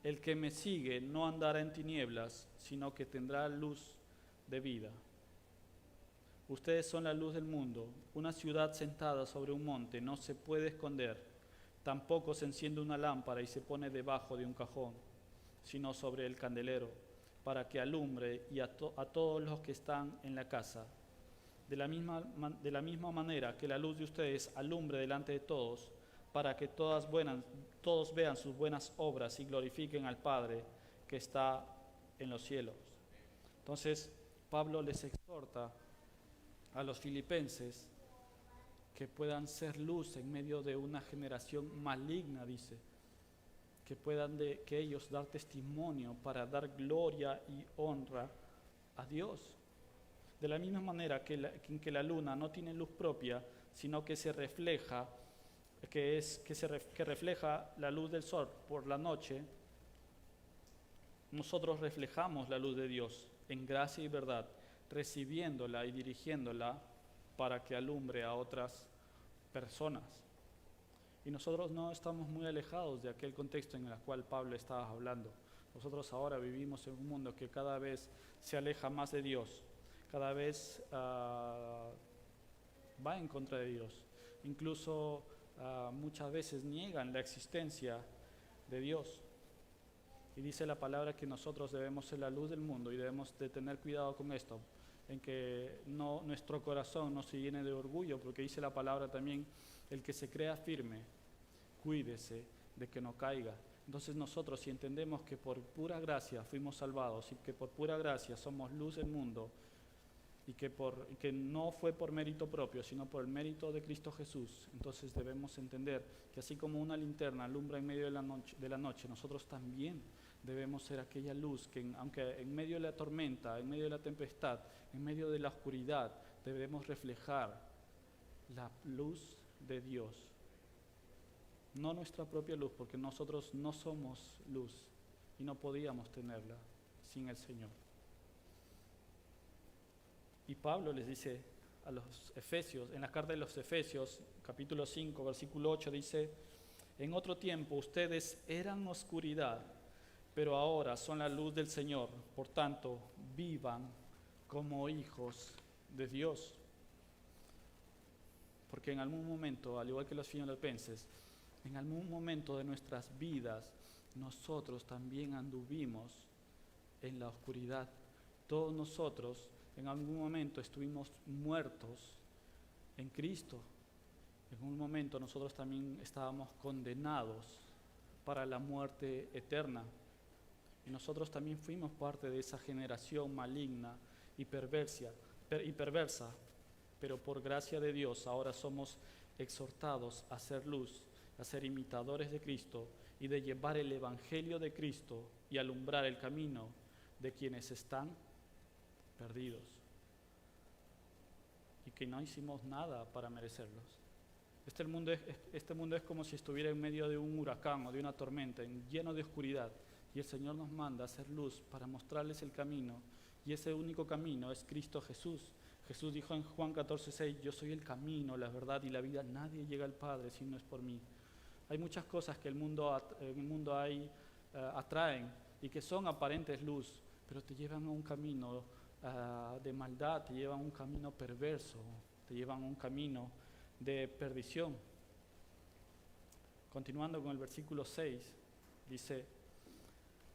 el que me sigue no andará en tinieblas, sino que tendrá luz de vida. Ustedes son la luz del mundo. Una ciudad sentada sobre un monte no se puede esconder. Tampoco se enciende una lámpara y se pone debajo de un cajón, sino sobre el candelero, para que alumbre a todos los que están en la casa. De la misma manera que la luz de ustedes alumbre delante de todos, para que todos vean sus buenas obras y glorifiquen al Padre que está en los cielos. Entonces, Pablo les exhorta a los filipenses que puedan ser luz en medio de una generación maligna, dice, que puedan que ellos dar testimonio para dar gloria y honra a Dios. De la misma manera que la luna no tiene luz propia, sino que se refleja, que refleja la luz del sol por la noche, nosotros reflejamos la luz de Dios en gracia y verdad, recibiéndola y dirigiéndola para que alumbre a otras personas. Y nosotros no estamos muy alejados de aquel contexto en el cual Pablo estaba hablando. Nosotros ahora vivimos en un mundo que cada vez se aleja más de Dios, cada vez va en contra de Dios. Incluso muchas veces niegan la existencia de Dios. Y dice la palabra que nosotros debemos ser la luz del mundo y debemos de tener cuidado con esto, en que nuestro corazón no se llene de orgullo, porque dice la palabra también, el que se crea firme, cuídese de que no caiga. Entonces nosotros, si entendemos que por pura gracia fuimos salvados y que por pura gracia somos luz del mundo y que no fue por mérito propio, sino por el mérito de Cristo Jesús, entonces debemos entender que así como una linterna alumbra en medio de la noche, nosotros también debemos ser aquella luz que aunque en medio de la tormenta, en medio de la tempestad, en medio de la oscuridad, debemos reflejar la luz de Dios. No nuestra propia luz, porque nosotros no somos luz y no podíamos tenerla sin el Señor. Y Pablo les dice a los Efesios, en la carta de los Efesios, capítulo 5, versículo 8, dice: en otro tiempo ustedes eran oscuridad, pero ahora son la luz del Señor. Por tanto, vivan como hijos de Dios. Porque en algún momento, al igual que los filipenses, en algún momento de nuestras vidas, nosotros también anduvimos en la oscuridad. Todos nosotros en algún momento estuvimos muertos en Cristo. En un momento nosotros también estábamos condenados para la muerte eterna. Y nosotros también fuimos parte de esa generación maligna y perversa. Pero por gracia de Dios ahora somos exhortados a ser luz, a ser imitadores de Cristo y de llevar el Evangelio de Cristo y alumbrar el camino de quienes están perdidos y que no hicimos nada para merecerlos. Este mundo es como si estuviera en medio de un huracán o de una tormenta, lleno de oscuridad, y el Señor nos manda a hacer luz para mostrarles el camino, y ese único camino es Cristo Jesús. Jesús dijo en Juan 14:6: yo soy el camino, la verdad y la vida, nadie llega al Padre si no es por mí. Hay muchas cosas que en el mundo atraen y que son aparentes luz, pero te llevan a un camino de maldad, te llevan a un camino perverso, te llevan a un camino de perdición. Continuando con el versículo 6,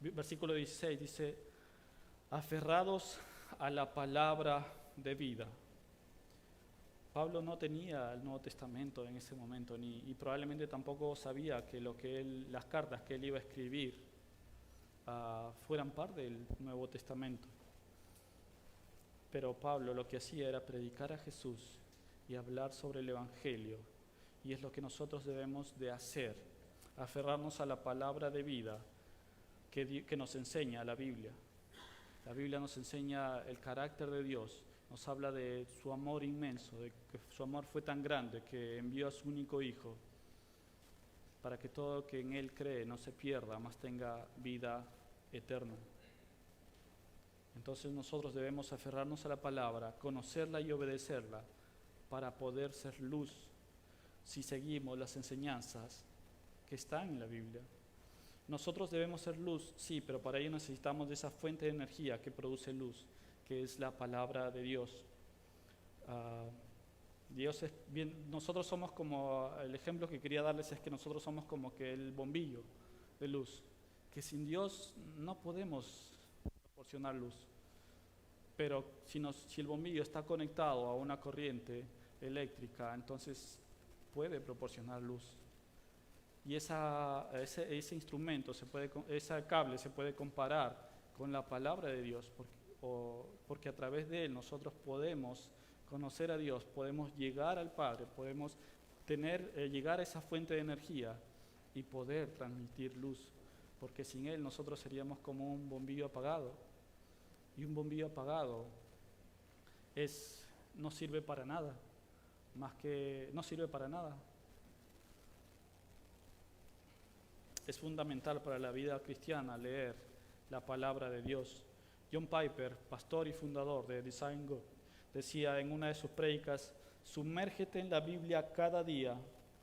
versículo 16 dice: aferrados a la palabra de vida. Pablo no tenía el Nuevo Testamento en ese momento y probablemente tampoco sabía que las cartas que él iba a escribir fueran parte del Nuevo Testamento. Pero Pablo lo que hacía era predicar a Jesús y hablar sobre el Evangelio, y es lo que nosotros debemos de hacer, aferrarnos a la palabra de vida que nos enseña la Biblia. La Biblia nos enseña el carácter de Dios, nos habla de su amor inmenso, de que su amor fue tan grande que envió a su único Hijo para que todo el que en Él cree no se pierda, mas tenga vida eterna. Entonces nosotros debemos aferrarnos a la palabra, conocerla y obedecerla para poder ser luz si seguimos las enseñanzas que están en la Biblia. Nosotros debemos ser luz, sí, pero para ello necesitamos de esa fuente de energía que produce luz, que es la palabra de Dios. Nosotros somos como, el ejemplo que quería darles es que nosotros somos como que el bombillo de luz, que sin Dios no podemos proporcionar luz. Pero si el bombillo está conectado a una corriente eléctrica, entonces puede proporcionar luz. Y ese instrumento, ese cable se puede comparar con la palabra de Dios, porque a través de él nosotros podemos conocer a Dios, podemos llegar al Padre, podemos llegar a esa fuente de energía y poder transmitir luz, porque sin él nosotros seríamos como un bombillo apagado, y un bombillo apagado no sirve para nada. Es fundamental para la vida cristiana leer la palabra de Dios. John Piper, pastor y fundador de Design God, decía en una de sus prédicas: sumérgete en la Biblia cada día,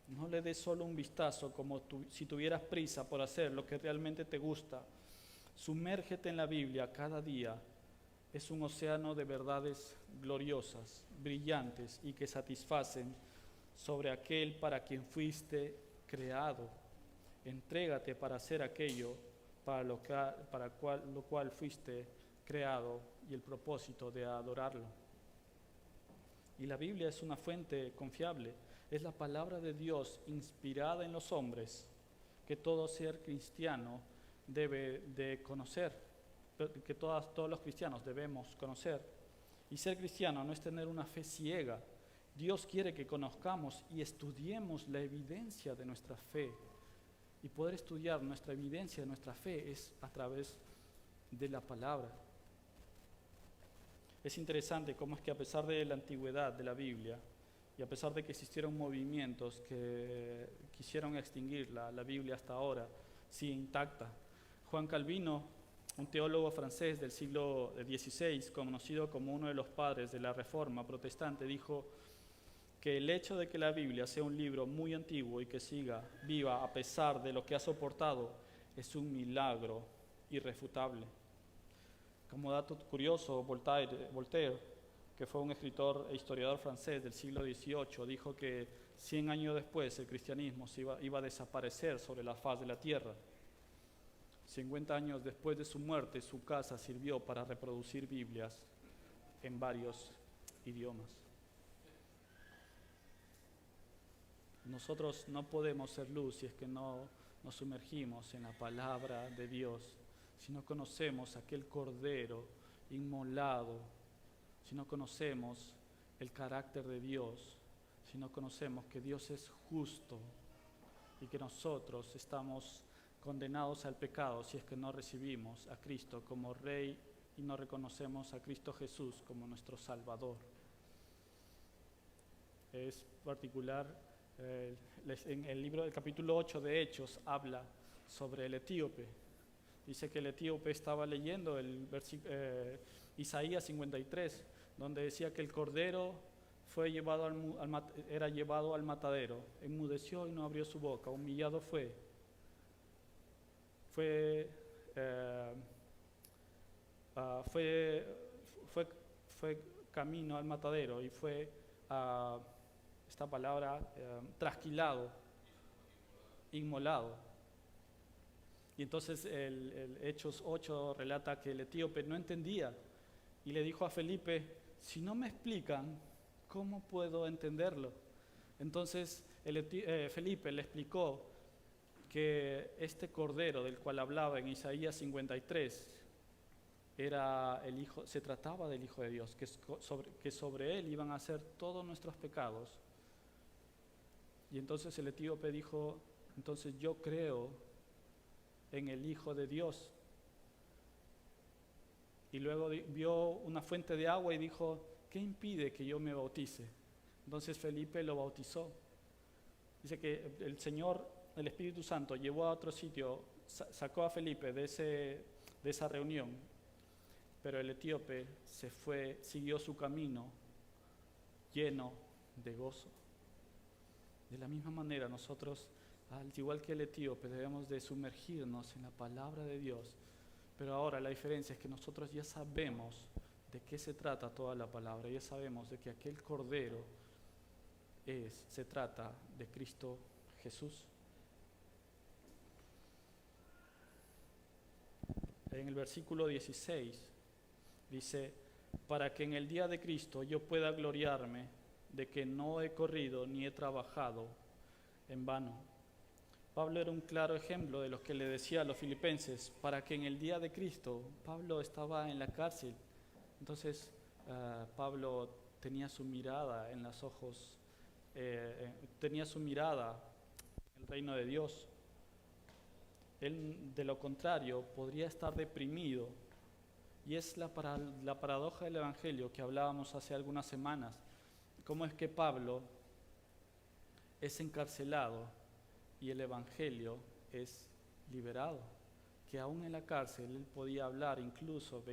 no le des solo un vistazo como si tuvieras prisa por hacer lo que realmente te gusta. Sumérgete en la Biblia cada día. Es un océano de verdades gloriosas, brillantes y que satisfacen sobre aquel para quien fuiste creado. Entrégate para hacer aquello para lo cual fuiste creado y el propósito de adorarlo. Y la Biblia es una fuente confiable, es la palabra de Dios inspirada en los hombres, que todo ser cristiano debe de conocer, que todos los cristianos debemos conocer. Y ser cristiano no es tener una fe ciega. Dios quiere que conozcamos y estudiemos la evidencia de nuestra fe. Y poder estudiar nuestra evidencia de nuestra fe es a través de la palabra. Es interesante cómo es que a pesar de la antigüedad de la Biblia y a pesar de que existieron movimientos que quisieron extinguir la Biblia hasta ahora, sigue intacta. Juan Calvino, un teólogo francés del siglo XVI, conocido como uno de los padres de la Reforma protestante, dijo que el hecho de que la Biblia sea un libro muy antiguo y que siga viva a pesar de lo que ha soportado es un milagro irrefutable. Como dato curioso, Voltaire, que fue un escritor e historiador francés del siglo XVIII, dijo que 100 años después el cristianismo iba a desaparecer sobre la faz de la tierra. 50 años después de su muerte, su casa sirvió para reproducir Biblias en varios idiomas. Nosotros no podemos ser luz si es que no nos sumergimos en la palabra de Dios, si no conocemos aquel Cordero inmolado, si no conocemos el carácter de Dios, si no conocemos que Dios es justo y que nosotros estamos condenados al pecado si es que no recibimos a Cristo como Rey y no reconocemos a Cristo Jesús como nuestro Salvador. Es particular, en el libro del capítulo 8 de Hechos habla sobre el etíope. Dice que el etíope estaba leyendo Isaías 53, donde decía que el cordero era llevado al matadero, enmudeció y no abrió su boca, humillado fue camino al matadero y fue, esta palabra, trasquilado, inmolado. Y entonces el Hechos 8 relata que el etíope no entendía y le dijo a Felipe, si no me explican, ¿cómo puedo entenderlo? Entonces Felipe le explicó que este cordero del cual hablaba en Isaías 53 se trataba del Hijo de Dios, que sobre él iban a ser todos nuestros pecados. Y entonces el etíope dijo, entonces yo creo en el Hijo de Dios. Y luego vio una fuente de agua y dijo, ¿qué impide que yo me bautice? Entonces Felipe lo bautizó. Dice que el Señor, el Espíritu Santo, llevó a otro sitio, sacó a Felipe de esa reunión, pero el etíope siguió su camino lleno de gozo. De la misma manera nosotros, al igual que el etíope, debemos de sumergirnos en la palabra de Dios, pero ahora la diferencia es que nosotros ya sabemos de qué se trata toda la palabra, ya sabemos de que aquel cordero se trata de Cristo Jesús. En el versículo 16 dice, para que en el día de Cristo yo pueda gloriarme de que no he corrido ni he trabajado en vano. Pablo era un claro ejemplo de lo que le decía a los filipenses, para que en el día de Cristo, Pablo estaba en la cárcel, entonces Pablo tenía su mirada en los ojos, tenía su mirada en el reino de Dios. Él, de lo contrario, podría estar deprimido. Y es la paradoja del Evangelio que hablábamos hace algunas semanas. Cómo es que Pablo es encarcelado y el Evangelio es liberado. Que aún en la cárcel él podía hablar, incluso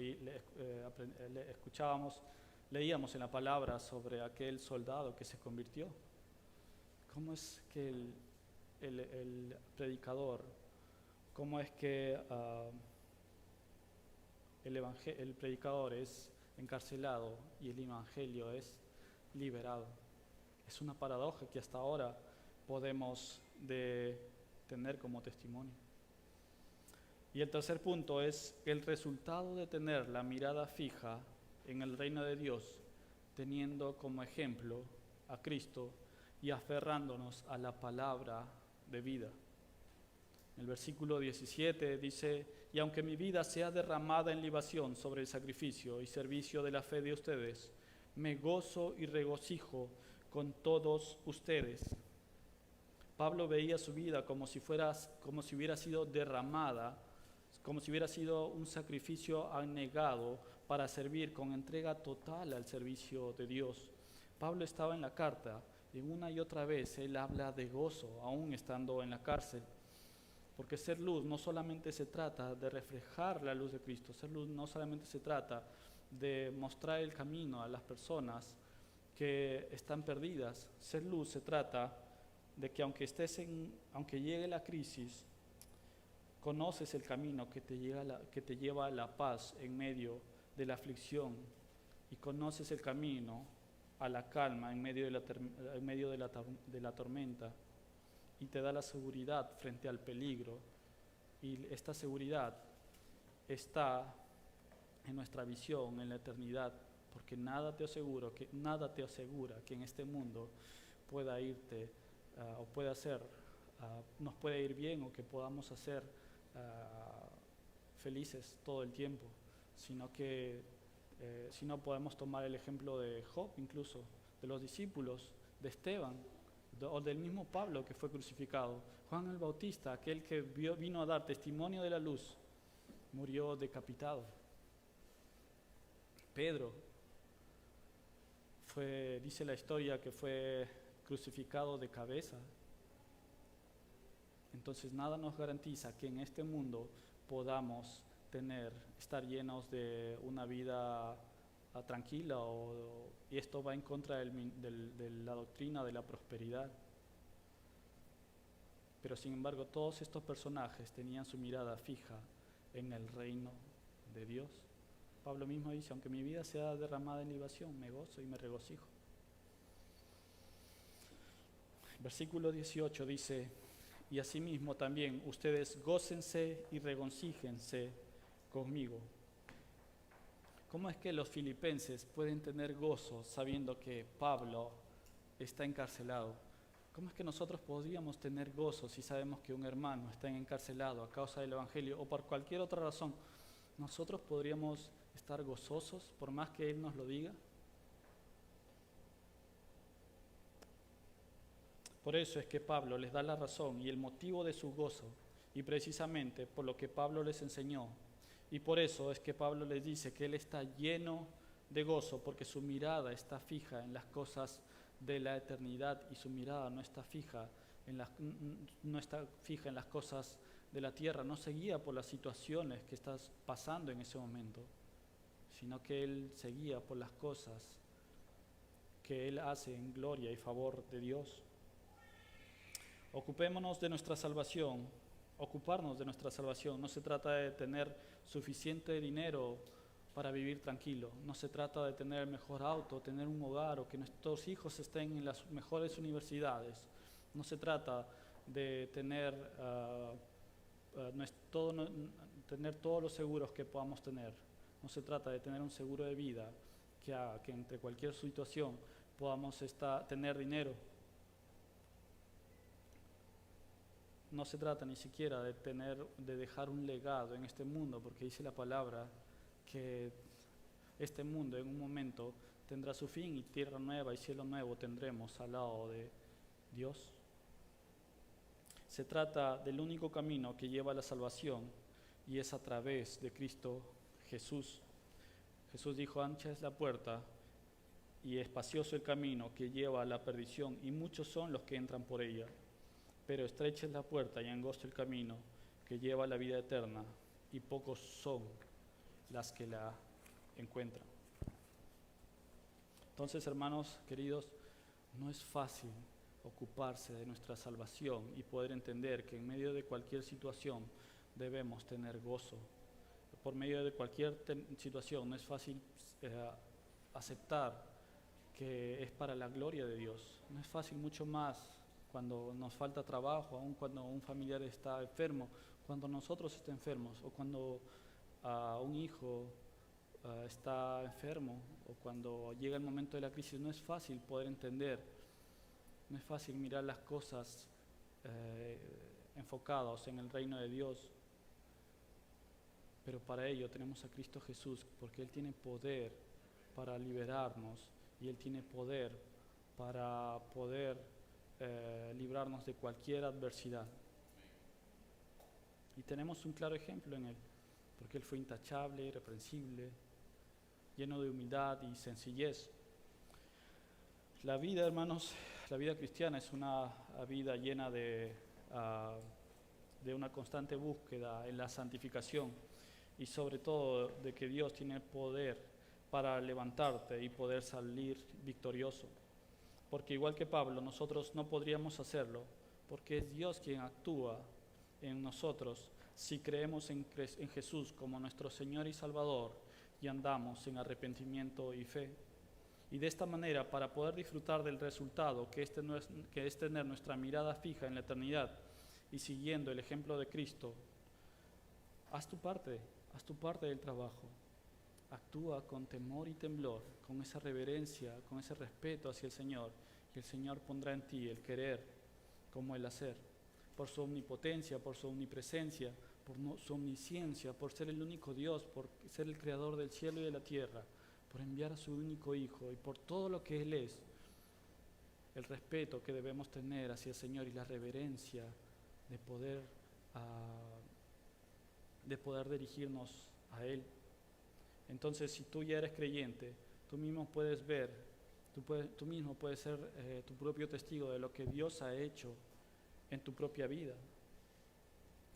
leíamos en la palabra sobre aquel soldado que se convirtió. Cómo es que el predicador, cómo es que el predicador es encarcelado y el evangelio es liberado. Es una paradoja que hasta ahora podemos tener como testimonio. Y el tercer punto es el resultado de tener la mirada fija en el reino de Dios, teniendo como ejemplo a Cristo y aferrándonos a la palabra de vida. El versículo 17 dice: y aunque mi vida sea derramada en libación sobre el sacrificio y servicio de la fe de ustedes, me gozo y regocijo con todos ustedes. Pablo veía su vida como si hubiera sido derramada, como si hubiera sido un sacrificio abnegado para servir con entrega total al servicio de Dios. Pablo estaba en la carta y una y otra vez él habla de gozo, aún estando en la cárcel. Porque ser luz no solamente se trata de reflejar la luz de Cristo, ser luz no solamente se trata de mostrar el camino a las personas que están perdidas. Ser luz se trata de que aunque llegue la crisis, conoces el camino que te lleva a la paz en medio de la aflicción, y conoces el camino a la calma en medio de la tormenta, y te da la seguridad frente al peligro. Y esta seguridad está en nuestra visión, en la eternidad, porque nada te asegura que en este mundo pueda irte o pueda ser, nos puede ir bien, o que podamos hacer felices todo el tiempo, sino que si no podemos tomar el ejemplo de Job, incluso de los discípulos, de Esteban, o del mismo Pablo que fue crucificado. Juan el Bautista, aquel que vino a dar testimonio de la luz, murió decapitado. Pedro dice la historia que fue crucificado de cabeza. Entonces nada nos garantiza que en este mundo podamos estar llenos de una vida tranquila, y esto va en contra de la doctrina de la prosperidad. Pero sin embargo, todos estos personajes tenían su mirada fija en el reino de Dios. Pablo mismo dice: aunque mi vida sea derramada en libación, me gozo y me regocijo. Versículo 18 dice: y asimismo también ustedes gócense y regocíjense conmigo. ¿Cómo es que los filipenses pueden tener gozo sabiendo que Pablo está encarcelado? ¿Cómo es que nosotros podríamos tener gozo si sabemos que un hermano está encarcelado a causa del Evangelio o por cualquier otra razón? ¿Nosotros podríamos estar gozosos por más que Él nos lo diga? Por eso es que Pablo les da la razón y el motivo de su gozo, y precisamente por lo que Pablo les enseñó. Y por eso es que Pablo les dice que él está lleno de gozo, porque su mirada está fija en las cosas de la eternidad, y su mirada no está fija en las cosas de la tierra. No se guía por las situaciones que estás pasando en ese momento, sino que él se guía por las cosas que él hace en gloria y favor de Dios. Ocuparnos de nuestra salvación. No se trata de tener suficiente dinero para vivir tranquilo. No se trata de tener el mejor auto, tener un hogar, o que nuestros hijos estén en las mejores universidades. No se trata de tener todos los seguros que podamos tener. No se trata de tener un seguro de vida que haga que entre cualquier situación podamos tener dinero. No se trata ni siquiera de dejar un legado en este mundo, porque dice la palabra que este mundo en un momento tendrá su fin, y tierra nueva y cielo nuevo tendremos al lado de Dios. Se trata del único camino que lleva a la salvación, y es a través de Cristo Jesús. Jesús dijo: ancha es la puerta y espacioso el camino que lleva a la perdición, y muchos son los que entran por ella. Pero estrecha es la puerta y angosto el camino que lleva a la vida eterna, y pocos son las que la encuentran. Entonces, hermanos queridos, no es fácil ocuparse de nuestra salvación y poder entender que en medio de cualquier situación debemos tener gozo. Por medio de cualquier situación no es fácil aceptar que es para la gloria de Dios. No es fácil, mucho más cuando nos falta trabajo, aun cuando un familiar está enfermo, cuando nosotros estamos enfermos, o cuando un hijo está enfermo, o cuando llega el momento de la crisis. No es fácil poder entender, no es fácil mirar las cosas enfocados en el reino de Dios. Pero para ello tenemos a Cristo Jesús, porque Él tiene poder para liberarnos y Él tiene poder para poder librarnos de cualquier adversidad. Y tenemos un claro ejemplo en Él, porque Él fue intachable, irreprensible, lleno de humildad y sencillez. La vida, hermanos, la vida cristiana es una vida llena de una constante búsqueda en la santificación y sobre todo de que Dios tiene el poder para levantarte y poder salir victorioso. Porque igual que Pablo, nosotros no podríamos hacerlo, porque es Dios quien actúa en nosotros si creemos en Jesús como nuestro Señor y Salvador y andamos en arrepentimiento y fe. Y de esta manera, para poder disfrutar del resultado que es tener nuestra mirada fija en la eternidad y siguiendo el ejemplo de Cristo, haz tu parte del trabajo. Actúa con temor y temblor, con esa reverencia, con ese respeto hacia el Señor, y el Señor pondrá en ti el querer como el hacer, por su omnipotencia, por su omnipresencia, por su omnisciencia, por ser el único Dios, por ser el creador del cielo y de la tierra, por enviar a su único Hijo y por todo lo que Él es. El respeto que debemos tener hacia el Señor y la reverencia de poder dirigirnos a Él. Entonces, si tú ya eres creyente, tú mismo puedes ver, tú mismo puedes ser tu propio testigo de lo que Dios ha hecho en tu propia vida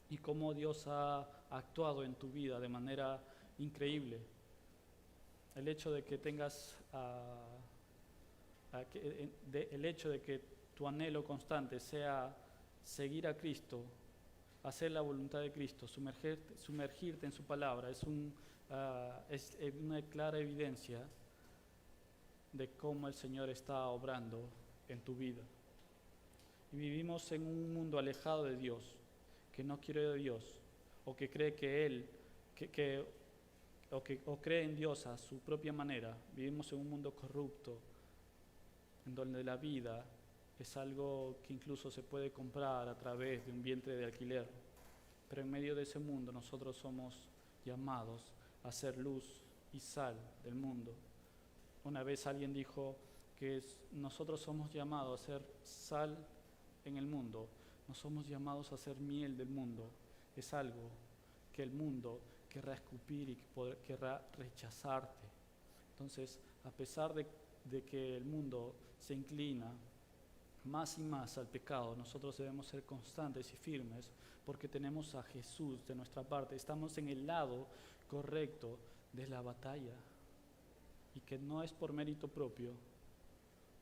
y cómo Dios ha actuado en tu vida de manera increíble. El hecho de que tengas, el hecho de que tu anhelo constante sea seguir a Cristo, hacer la voluntad de Cristo, sumergirte en su palabra, es una clara evidencia de cómo el Señor está obrando en tu vida. Y vivimos en un mundo alejado de Dios, que no quiere de Dios, o que cree que Él, o cree en Dios a su propia manera. Vivimos en un mundo corrupto, en donde la vida es algo que incluso se puede comprar a través de un vientre de alquiler. Pero en medio de ese mundo nosotros somos llamados a ser luz y sal del mundo. Una vez alguien dijo que nosotros somos llamados a ser sal en el mundo, no somos llamados a ser miel del mundo. Es algo que el mundo querrá escupir y querrá rechazarte. Entonces, a pesar de que el mundo se inclina más y más al pecado, nosotros debemos ser constantes y firmes porque tenemos a Jesús de nuestra parte. Estamos en el lado correcto de la batalla y que no es por mérito propio,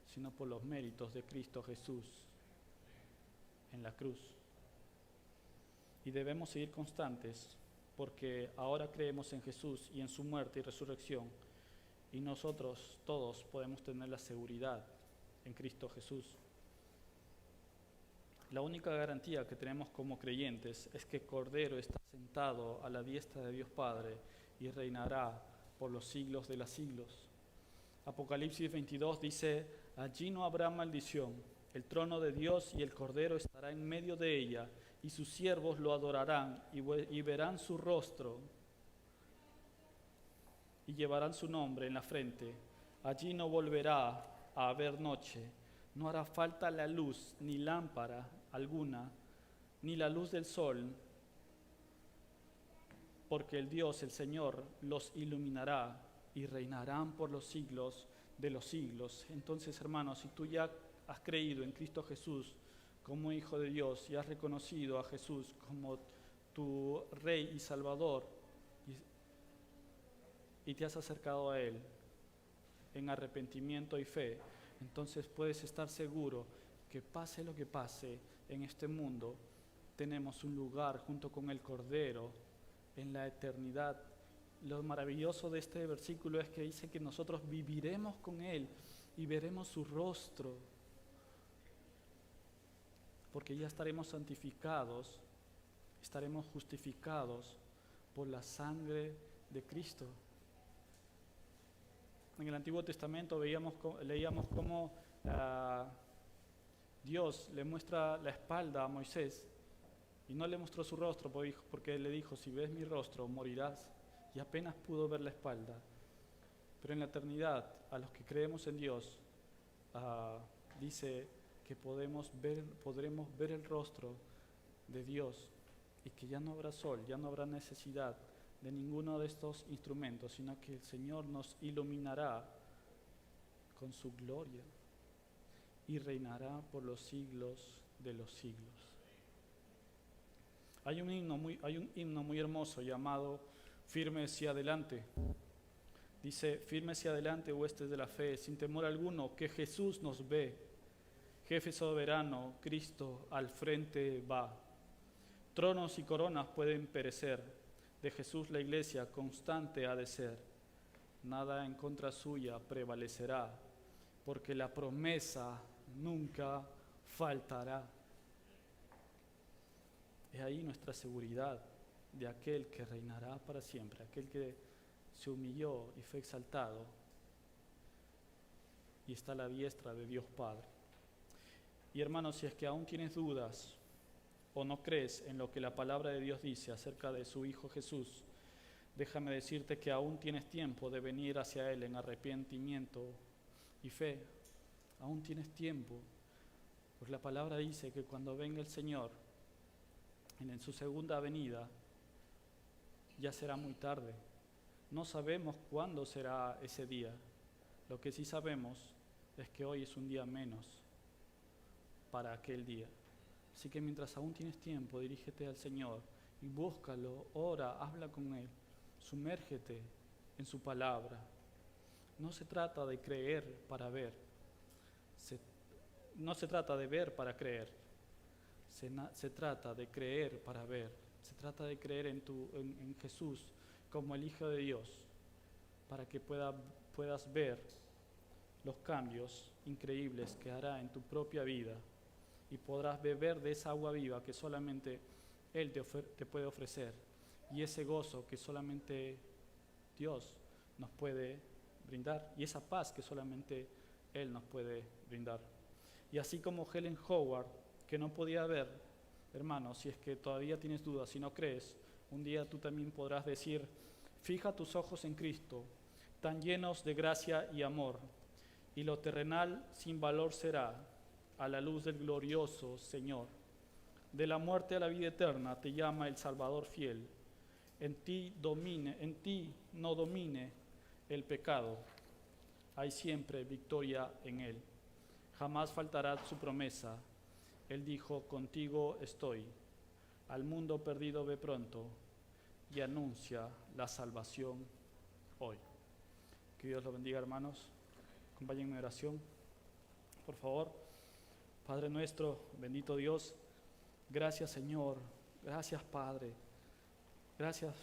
sino por los méritos de Cristo Jesús en la cruz. Y debemos seguir constantes porque ahora creemos en Jesús y en su muerte y resurrección, y nosotros todos podemos tener la seguridad en Cristo Jesús. La única garantía que tenemos como creyentes es que el Cordero está sentado a la diestra de Dios Padre y reinará por los siglos de los siglos. Apocalipsis 22 dice: allí no habrá maldición, el trono de Dios y el Cordero estará en medio de ella, y sus siervos lo adorarán y verán su rostro y llevarán su nombre en la frente. Allí no volverá a haber noche, no hará falta la luz ni lámpara alguna, ni la luz del sol, porque el Dios, el Señor, los iluminará y reinarán por los siglos de los siglos. Entonces, hermanos, si tú ya has creído en Cristo Jesús como Hijo de Dios y has reconocido a Jesús como tu Rey y Salvador y te has acercado a Él en arrepentimiento y fe, entonces puedes estar seguro que pase lo que pase en este mundo, tenemos un lugar junto con el Cordero en la eternidad. Lo maravilloso de este versículo es que dice que nosotros viviremos con Él y veremos su rostro, porque ya estaremos santificados, estaremos justificados por la sangre de Cristo. En el Antiguo Testamento leíamos cómo Dios le muestra la espalda a Moisés Y no le mostró su rostro porque le dijo, si ves mi rostro, morirás. Y apenas pudo ver la espalda. Pero en la eternidad, a los que creemos en Dios, dice que podremos ver el rostro de Dios y que ya no habrá sol, ya no habrá necesidad de ninguno de estos instrumentos, sino que el Señor nos iluminará con su gloria y reinará por los siglos de los siglos. Hay un himno muy hermoso llamado Firme hacia adelante. Dice, firme hacia adelante, huestes de la fe, sin temor alguno, que Jesús nos ve. Jefe soberano, Cristo al frente va. Tronos y coronas pueden perecer, de Jesús la iglesia constante ha de ser. Nada en contra suya prevalecerá, porque la promesa nunca faltará. Es ahí nuestra seguridad de aquel que reinará para siempre, aquel que se humilló y fue exaltado y está a la diestra de Dios Padre. Y hermanos, si es que aún tienes dudas o no crees en lo que la palabra de Dios dice acerca de su Hijo Jesús, déjame decirte que aún tienes tiempo de venir hacia Él en arrepentimiento y fe. Aún tienes tiempo, porque la palabra dice que cuando venga el Señor en su segunda venida, ya será muy tarde. No sabemos cuándo será ese día. Lo que sí sabemos es que hoy es un día menos para aquel día. Así que mientras aún tienes tiempo, dirígete al Señor y búscalo, ora, habla con Él, sumérgete en su palabra. No se trata de creer para ver, no se trata de ver para creer, se trata de creer para ver, se trata de creer en Jesús como el Hijo de Dios, para que puedas ver los cambios increíbles que hará en tu propia vida y podrás beber de esa agua viva que solamente Él te puede ofrecer y ese gozo que solamente Dios nos puede brindar y esa paz que solamente Él nos puede brindar. Y así como Helen Howard, que no podía ver, hermano, si es que todavía tienes dudas, si no crees, un día tú también podrás decir, fija tus ojos en Cristo, tan llenos de gracia y amor, y lo terrenal sin valor será a la luz del glorioso Señor. De la muerte a la vida eterna te llama el Salvador fiel. En ti no domine el pecado. Hay siempre victoria en Él. Jamás faltará su promesa. Él dijo, contigo estoy. Al mundo perdido ve pronto y anuncia la salvación hoy. Que Dios los bendiga, hermanos. Acompáñenme en oración, por favor. Padre nuestro, bendito Dios, gracias Señor, gracias Padre, gracias